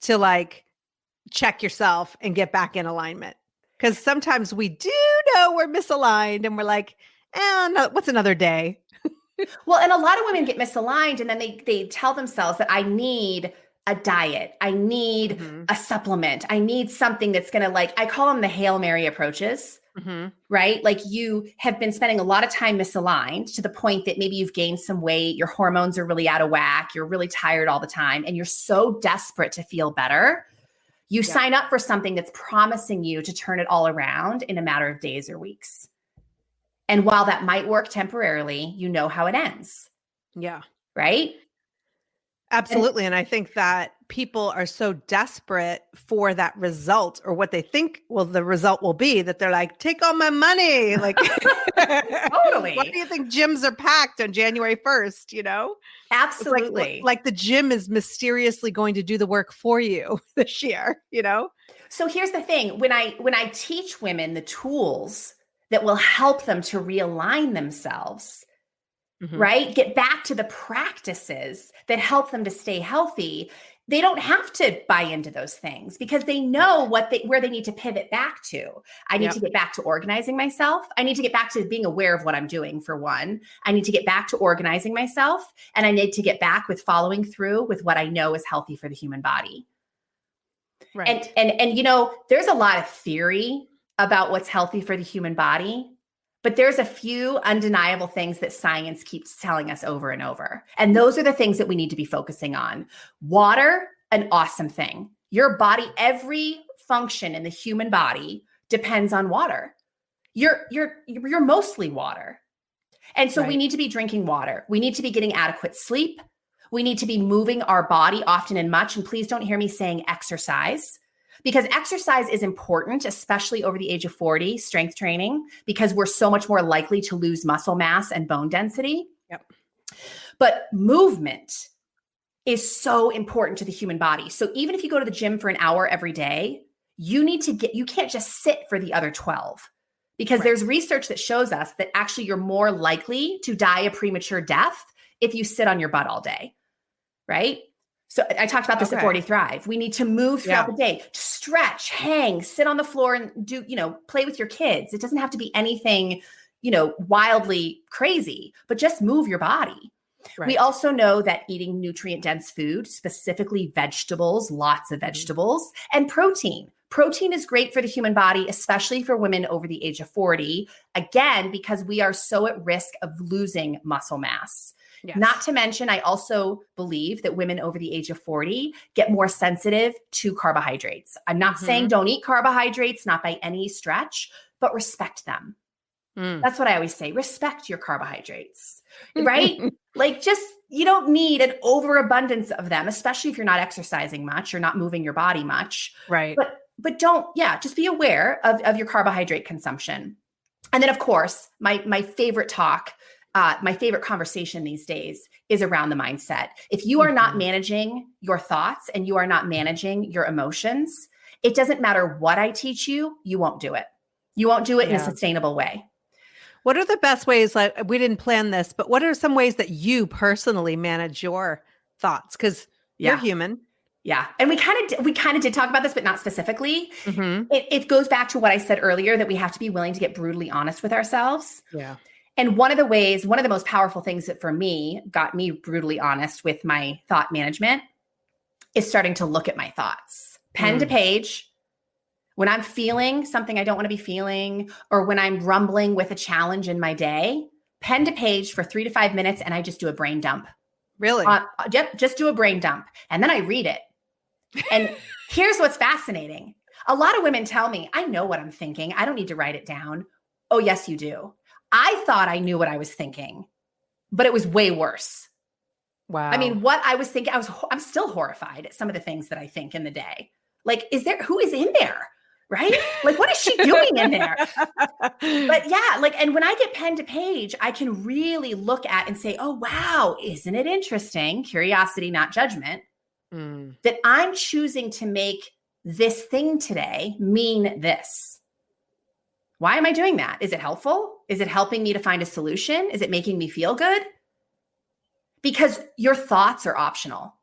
to like check yourself and get back in alignment. Because sometimes we do know we're misaligned and we're like, no, what's another day? Well, and a lot of women get misaligned and then they tell themselves that I need a diet. I need a supplement. I need something that's going to I call them the Hail Mary approaches, right? Like you have been spending a lot of time misaligned to the point that maybe you've gained some weight. Your hormones are really out of whack. You're really tired all the time. And you're so desperate to feel better. You sign up for something that's promising you to turn it all around in a matter of days or weeks. And while that might work temporarily, you know how it ends. Yeah. Right? Absolutely. And I think that people are so desperate for that result or what they think the result will be that they're like, take all my money. Like, totally. Why do you think gyms are packed on January 1st? Absolutely. Like the gym is mysteriously going to do the work for you this year, So here's the thing. When I teach women the tools that will help them to realign themselves, right? Get back to the practices that help them to stay healthy. They don't have to buy into those things because they know where they need to pivot back to. I need to get back to organizing myself. I need to get back to being aware of what I'm doing, for one. I need to get back to organizing myself, and I need to get back with following through with what I know is healthy for the human body. Right. And there's a lot of theory about what's healthy for the human body, but there's a few undeniable things that science keeps telling us over and over. And those are the things that we need to be focusing on. Water, an awesome thing. Your body, every function in the human body depends on water. You're mostly water. And so we need to be drinking water. We need to be getting adequate sleep. We need to be moving our body often and much. And please don't hear me saying exercise. Because exercise is important, especially over the age of 40, strength training, because we're so much more likely to lose muscle mass and bone density. Yep. But movement is so important to the human body. So even if you go to the gym for an hour every day, you can't just sit for the other 12, because there's research that shows us that actually you're more likely to die a premature death if you sit on your butt all day, right? So I talked about this at 40 Thrive. We need to move throughout the day, stretch, hang, sit on the floor and play with your kids. It doesn't have to be anything, wildly crazy, but just move your body. Right. We also know that eating nutrient-dense food, specifically vegetables, lots of vegetables, and protein. Protein is great for the human body, especially for women over the age of 40, again, because we are so at risk of losing muscle mass. Yes. Not to mention, I also believe that women over the age of 40 get more sensitive to carbohydrates. I'm not saying don't eat carbohydrates, not by any stretch, but respect them. That's what I always say. Respect your carbohydrates, right? You don't need an overabundance of them, especially if you're not exercising much or not moving your body much. Right. But just be aware of your carbohydrate consumption. And then, of course, my favorite talk, my favorite conversation these days is around the mindset. If you are not managing your thoughts and you are not managing your emotions, it doesn't matter what I teach you, you won't do it. You won't do it in a sustainable way. What are the best ways, like we didn't plan this, but what are some ways that you personally manage your thoughts? Because you're human. Yeah. And we kind of did talk about this, but not specifically. It goes back to what I said earlier, that we have to be willing to get brutally honest with ourselves. Yeah. And one of the most powerful things that for me got me brutally honest with my thought management is starting to look at my thoughts. Pen to page. When I'm feeling something I don't want to be feeling, or when I'm rumbling with a challenge in my day, pen to page for 3 to 5 minutes, and I just do a brain dump. Really? Yep, just do a brain dump. And then I read it. And here's what's fascinating. A lot of women tell me, I know what I'm thinking. I don't need to write it down. Oh, yes, you do. I thought I knew what I was thinking, but it was way worse. Wow. I mean, what I was thinking, I'm still horrified at some of the things that I think in the day. Like, who is in there? Right? Like, what is she doing in there? But yeah, like, and when I get pen to page, I can really look at and say, oh, wow, isn't it interesting? Curiosity, not judgment, that I'm choosing to make this thing today mean this. Why am I doing that? Is it helpful? Is it helping me to find a solution? Is it making me feel good? Because your thoughts are optional.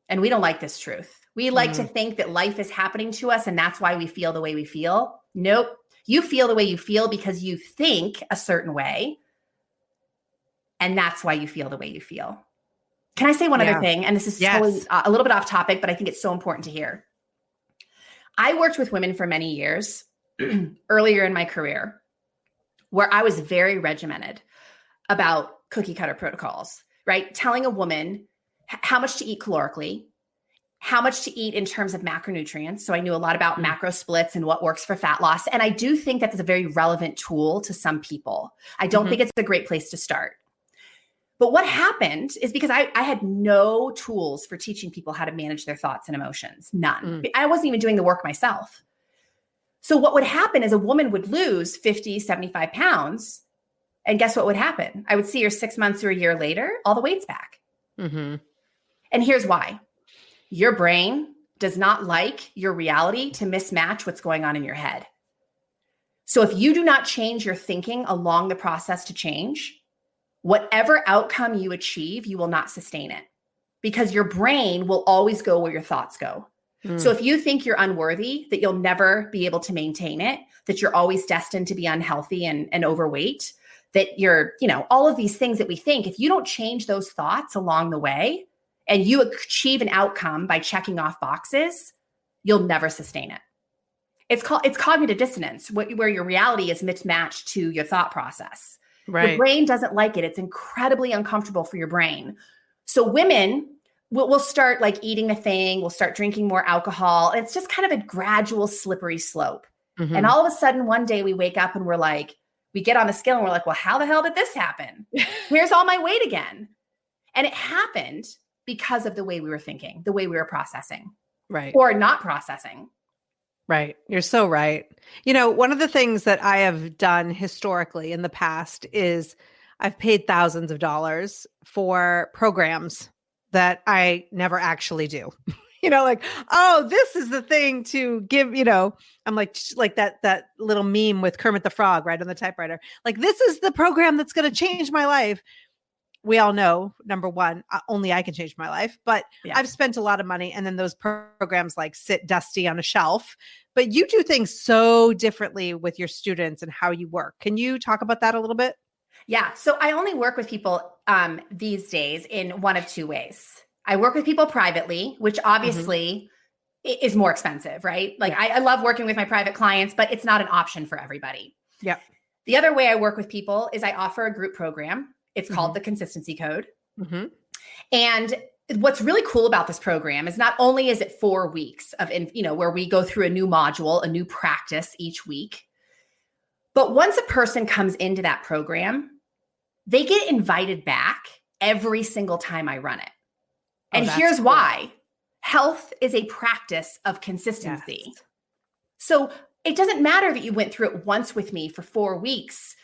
And we don't like this truth. We like to think that life is happening to us and that's why we feel the way we feel. Nope. You feel the way you feel because you think a certain way. And that's why you feel the way you feel. Can I say one other thing? And this is totally a little bit off topic, but I think it's so important to hear. I worked with women for many years earlier in my career where I was very regimented about cookie cutter protocols, right? Telling a woman how much to eat calorically, how much to eat in terms of macronutrients. So I knew a lot about macro splits and what works for fat loss. And I do think that is a very relevant tool to some people. I don't think it's a great place to start. But what happened is because I had no tools for teaching people how to manage their thoughts and emotions, none. I wasn't even doing the work myself. So what would happen is a woman would lose 50, 75 pounds. And guess what would happen? I would see her 6 months or a year later, all the weight's back. And here's why. Your brain does not like your reality to mismatch what's going on in your head. So if you do not change your thinking along the process to change, whatever outcome you achieve, you will not sustain it because your brain will always go where your thoughts go. So if you think you're unworthy, that you'll never be able to maintain it, that you're always destined to be unhealthy and overweight, that you're, all of these things that we think, if you don't change those thoughts along the way and you achieve an outcome by checking off boxes, you'll never sustain it. It's cognitive dissonance, where your reality is mismatched to your thought process. Right. Your brain doesn't like it. It's incredibly uncomfortable for your brain. So women we'll start like eating the thing. We'll start drinking more alcohol. It's just kind of a gradual, slippery slope. And all of a sudden, one day we wake up and we're like, we get on the scale and we're like, well, how the hell did this happen? Here's all my weight again. And it happened because of the way we were thinking, the way we were processing. Right. Or not processing. Right. You're so right. One of the things that I have done historically in the past is I've paid thousands of dollars for programs that I never actually do. Like, oh, this is the thing to give, I'm like that little meme with Kermit the Frog, right, on the typewriter. Like, this is the program that's going to change my life. We all know, number one, only I can change my life, but I've spent a lot of money and then those programs like sit dusty on a shelf, but you do things so differently with your students and how you work. Can you talk about that a little bit? Yeah. So I only work with people these days in one of two ways. I work with people privately, which obviously is more expensive, right? Like I love working with my private clients, but it's not an option for everybody. Yeah. The other way I work with people is I offer a group program. It's called the Consistency Code. And what's really cool about this program is not only is it 4 weeks of, where we go through a new module, a new practice each week, but once a person comes into that program, they get invited back every single time I run it. And here's why. Health is a practice of consistency. Yes. So it doesn't matter that you went through it once with me for 4 weeks.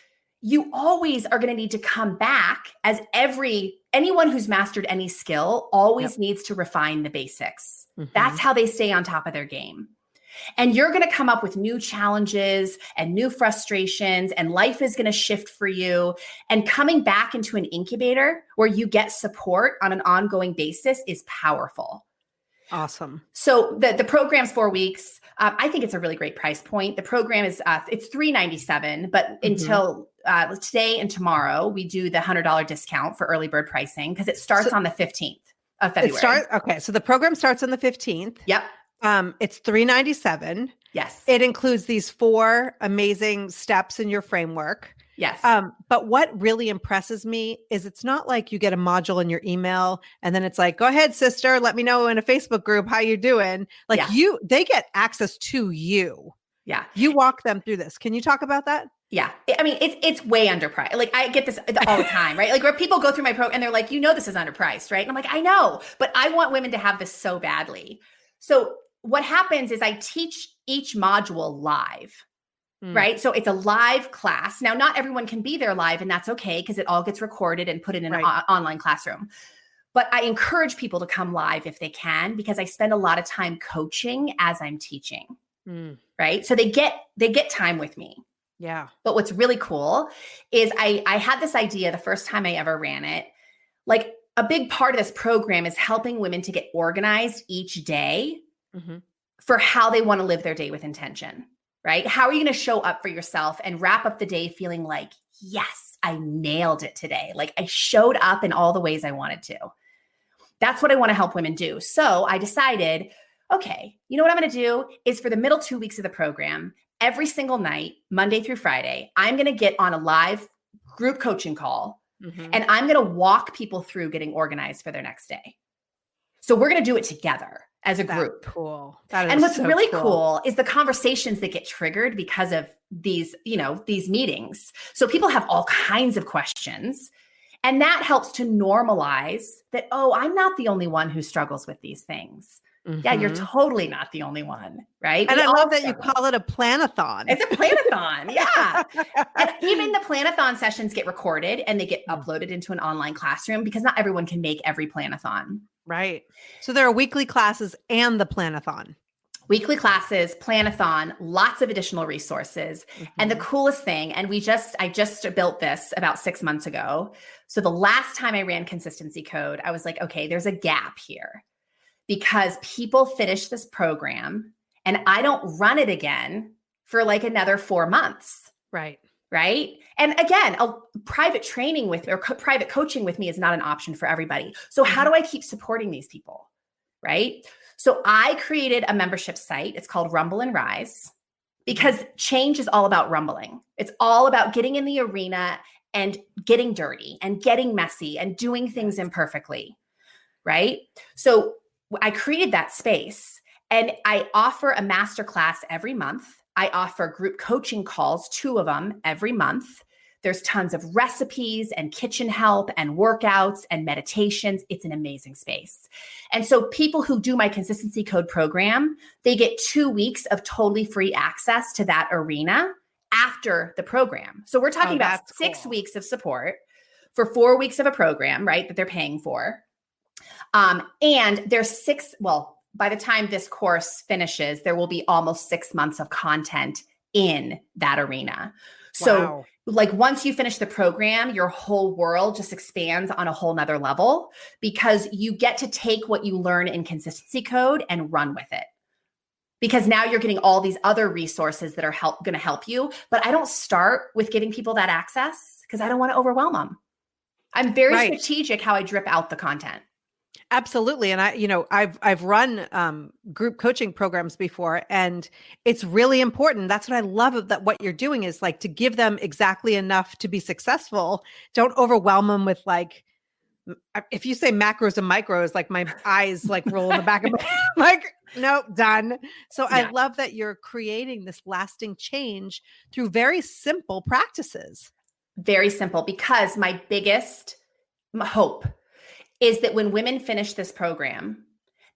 You always are going to need to come back, as anyone who's mastered any skill always needs to refine the basics. That's how they stay on top of their game. And you're going to come up with new challenges and new frustrations, and life is going to shift for you. And coming back into an incubator where you get support on an ongoing basis is powerful. Awesome. So the program's 4 weeks. I think it's a really great price point. The program is it's $397, but until today and tomorrow, we do the $100 discount for early bird pricing because it starts on the 15th of February. Okay. So the program starts on the 15th. Yep. It's $397. Yes. It includes these 4 amazing steps in your framework. Yes. But what really impresses me is it's not like you get a module in your email and then it's like, go ahead, sister, let me know in a Facebook group how you're doing. Like they get access to you. Yeah. You walk them through this. Can you talk about that? Yeah. I mean, it's way underpriced. Like I get this all the time, right? Like where people go through my program and they're like, this is underpriced, right? And I'm like, I know, but I want women to have this so badly. So what happens is I teach each module live. Right. So it's a live class. Now, not everyone can be there live, and that's okay because it all gets recorded and put in an online classroom. But I encourage people to come live if they can, because I spend a lot of time coaching as I'm teaching. Right. So they get time with me. Yeah. But what's really cool is I had this idea the first time I ever ran it. Like a big part of this program is helping women to get organized each day for how they want to live their day with intention. Right? How are you going to show up for yourself and wrap up the day feeling like, yes, I nailed it today. Like I showed up in all the ways I wanted to. That's what I want to help women do. So I decided, okay, you know what I'm going to do is for the middle 2 weeks of the program, every single night, Monday through Friday, I'm going to get on a live group coaching call and I'm going to walk people through getting organized for their next day. So we're going to do it together as a group. Cool. And what's so really cool is the conversations that get triggered because of these meetings. So people have all kinds of questions, and that helps to normalize that, I'm not the only one who struggles with these things. Yeah, you're totally not the only one, right? And I love that you call it a planathon. It's a planathon, yeah. And even the planathon sessions get recorded and they get uploaded into an online classroom because not everyone can make every planathon. Right. So there are weekly classes and the planathon. Weekly classes, planathon, lots of additional resources. And the coolest thing, and I just built this about 6 months ago. So the last time I ran Consistency Code, I was like, okay, there's a gap here because people finish this program and I don't run it again for like another 4 months. Right. Right. And again, a private training private coaching with me is not an option for everybody. So how do I keep supporting these people? Right. So I created a membership site. It's called Rumble and Rise because change is all about rumbling. It's all about getting in the arena and getting dirty and getting messy and doing things imperfectly. Right. So I created that space and I offer a masterclass every month. I offer group coaching calls, 2 of them every month. There's tons of recipes and kitchen help and workouts and meditations. It's an amazing space. And so people who do my Consistency Code program, they get 2 weeks of totally free access to that arena after the program. So we're talking about 6 weeks of support for 4 weeks of a program, right, that they're paying for. And there's by the time this course finishes, there will be almost 6 months of content in that arena. So like once you finish the program, your whole world just expands on a whole nother level because you get to take what you learn in Consistency Code and run with it. Because now you're getting all these other resources that are going to help you. But I don't start with giving people that access because I don't want to overwhelm them. I'm very strategic how I drip out the content. Absolutely. And I've run group coaching programs before, and it's really important. That's what I love of that. What you're doing is like to give them exactly enough to be successful. Don't overwhelm them with like, if you say macros and micros, like my eyes like roll in the back of my like, nope, done. So I love that you're creating this lasting change through very simple practices. Very simple, because my biggest hope is that when women finish this program,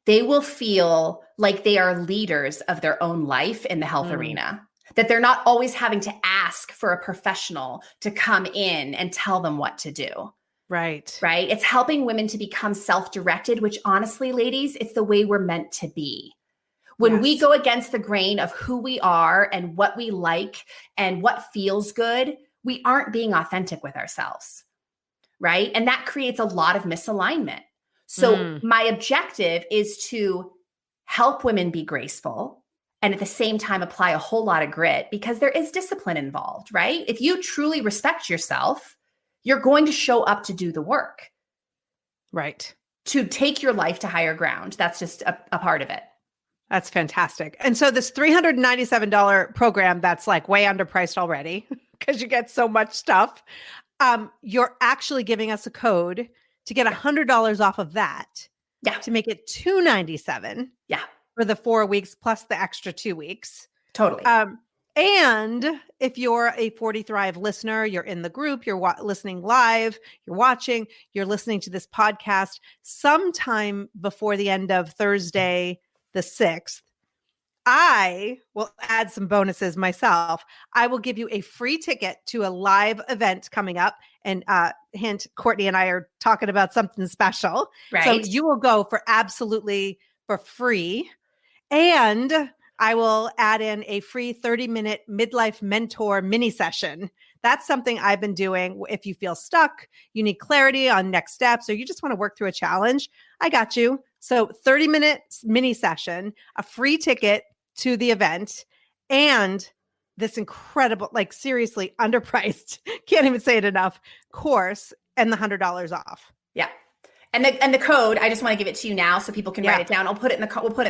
they will feel like they are leaders of their own life in the health arena, that they're not always having to ask for a professional to come in and tell them what to do. Right. Right. It's helping women to become self-directed, which honestly, ladies, it's the way we're meant to be. When we go against the grain of who we are and what we like and what feels good, we aren't being authentic with ourselves. Right. And that creates a lot of misalignment. So my objective is to help women be graceful and at the same time apply a whole lot of grit, because there is discipline involved, right? If you truly respect yourself, you're going to show up to do the work. Right. to take your life to higher ground. That's just a part of it. That's fantastic. And so this $397 program that's like way underpriced already because you get so much stuff. You're actually giving us a code to get $100 off of that. Yeah. To make it $297. Yeah. For the 4 weeks plus the extra 2 weeks. Totally. And if you're a 40 Thrive listener, you're in the group, you're listening live, you're watching, you're listening to this podcast sometime before the end of Thursday, the 6th, I will add some bonuses myself. I will give you a free ticket to a live event coming up. And hint, Courtney and I are talking about something special. Right. So you will go for free. And I will add in a free 30-minute midlife mentor mini session. That's something I've been doing. If you feel stuck, you need clarity on next steps, or you just want to work through a challenge, I got you. So 30-minute mini session, a free ticket to the event, and this incredible, like seriously underpriced, can't even say it enough, course, and the $100 off. Yeah. And the code, I just want to give it to you now so people can write it down. We'll put it in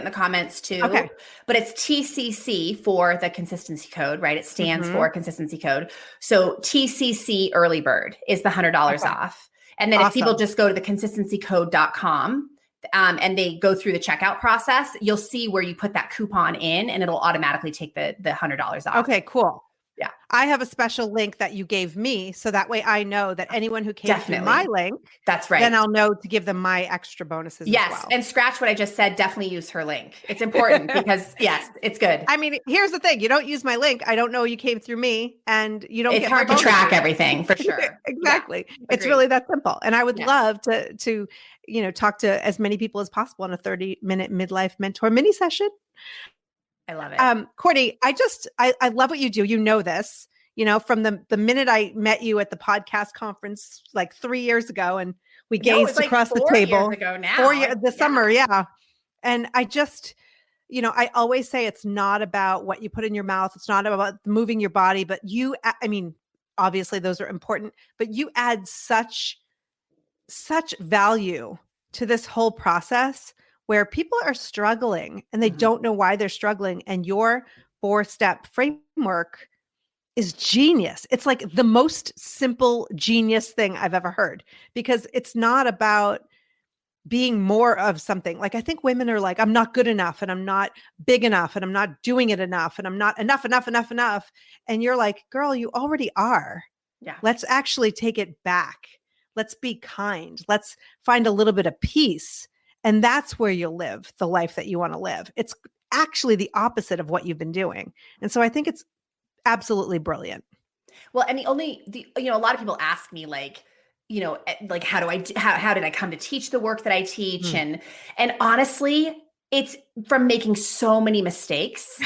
the comments too. Okay. But it's TCC for the consistency code, right? It stands for consistency code. So TCC early bird is the $100 off. And then if people just go to the consistencycode.com and they go through the checkout process, you'll see where you put that coupon in and it'll automatically take the $100 off. Okay, cool. Yeah. I have a special link that you gave me. So that way I know that anyone who came through my link, that's right. Then I'll know to give them my extra bonuses. Yes. As well. And scratch what I just said. Definitely use her link. It's important because yes, it's good. I mean, here's the thing. You don't use my link. I don't know you came through me and you don't It's get hard to track everything for sure. Exactly. Yeah, it's really that simple. And I would love to, talk to as many people as possible in a 30-minute midlife mentor mini session. I love it. Courtney, I love what you do. You know this. From the minute I met you at the podcast conference like 3 years ago, and we gazed across the table. 4 years ago now. 4 years, summer, yeah. And I just, I always say it's not about what you put in your mouth. It's not about moving your body, but obviously those are important, but you add such value to this whole process where people are struggling and they don't know why they're struggling. And your 4-step framework is genius. It's like the most simple genius thing I've ever heard, because it's not about being more of something. Like I think women are like, I'm not good enough and I'm not big enough and I'm not doing it enough and I'm not enough. And you're like, girl, you already are. Yeah. Let's actually take it back. Let's be kind. Let's find a little bit of peace. And that's where you'll live the life that you want to live. It's actually the opposite of what you've been doing. And so I think it's absolutely brilliant. Well, and a lot of people ask me like how did I come to teach the work that I teach? And honestly, it's from making so many mistakes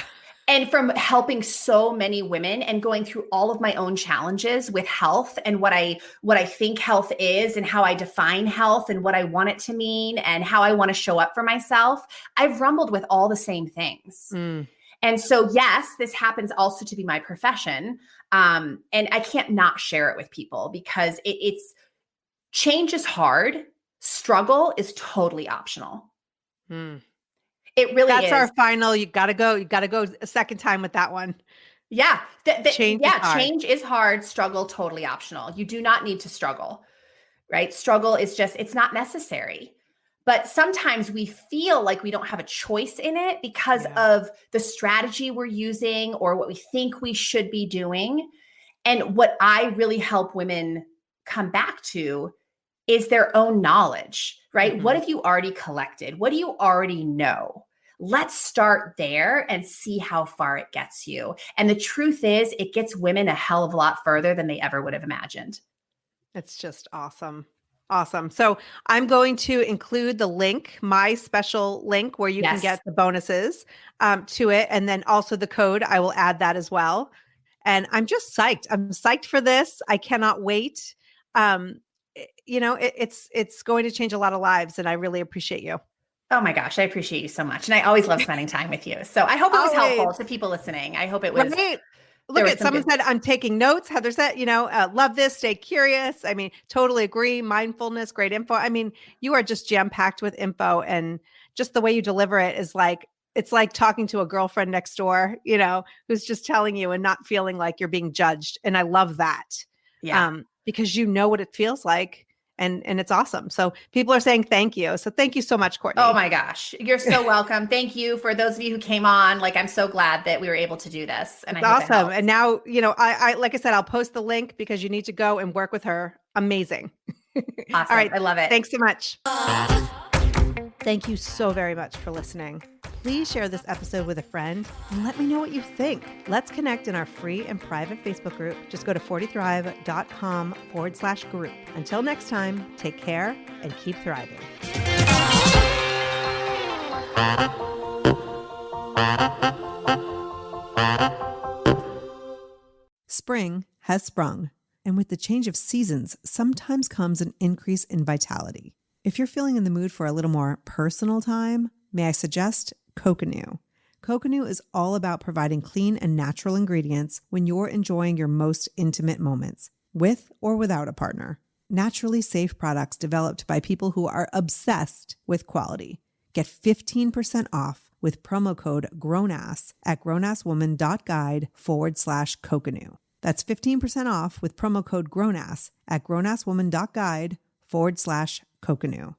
and from helping so many women and going through all of my own challenges with health and what I think health is and how I define health and what I want it to mean and how I want to show up for myself. I've rumbled with all the same things. And so, yes, this happens also to be my profession. And I can't not share it with people because it's change is hard. Struggle is totally optional. It really is. That's our final. You got to go a second time with that one. Yeah. Change is hard. Struggle, totally optional. You do not need to struggle, right? Struggle is it's not necessary. But sometimes we feel like we don't have a choice in it because of the strategy we're using or what we think we should be doing. And what I really help women come back to is their own knowledge, right? What have you already collected? What do you already know? Let's start there and see how far it gets you. And the truth is, it gets women a hell of a lot further than they ever would have imagined. It's just awesome. Awesome. So I'm going to include the link, my special link where you can get the bonuses to it. And then also the code, I will add that as well. And I'm just psyched. I'm psyched for this. I cannot wait. It's going to change a lot of lives and I really appreciate you. Oh my gosh. I appreciate you so much. And I always love spending time with you. So I hope it was helpful to people listening. I hope it was. Right. Look at someone said, I'm taking notes. Heather said, love this, stay curious. I mean, totally agree. Mindfulness, great info. I mean, you are just jam-packed with info, and just the way you deliver it is like, it's like talking to a girlfriend next door, who's just telling you and not feeling like you're being judged. And I love that. Yeah. Because you know what it feels like. And it's awesome. So people are saying thank you. So thank you so much, Courtney. Oh my gosh. You're so welcome. Thank you for those of you who came on. Like, I'm so glad that we were able to do this. And it's awesome. And now, I like I said, I'll post the link because you need to go and work with her. Amazing. Awesome. All right. I love it. Thanks so much. Thank you so very much for listening. Please share this episode with a friend and let me know what you think. Let's connect in our free and private Facebook group. Just go to 40thrive.com/group. Until next time, take care and keep thriving. Spring has sprung, and with the change of seasons, sometimes comes an increase in vitality. If you're feeling in the mood for a little more personal time, may I suggest Coconut. Coconut is all about providing clean and natural ingredients when you're enjoying your most intimate moments, with or without a partner. Naturally safe products developed by people who are obsessed with quality. Get 15% off with promo code GROWNASS at grownasswoman.guide/Coconut. That's 15% off with promo code GROWNASS at grownasswoman.guide/Coconut.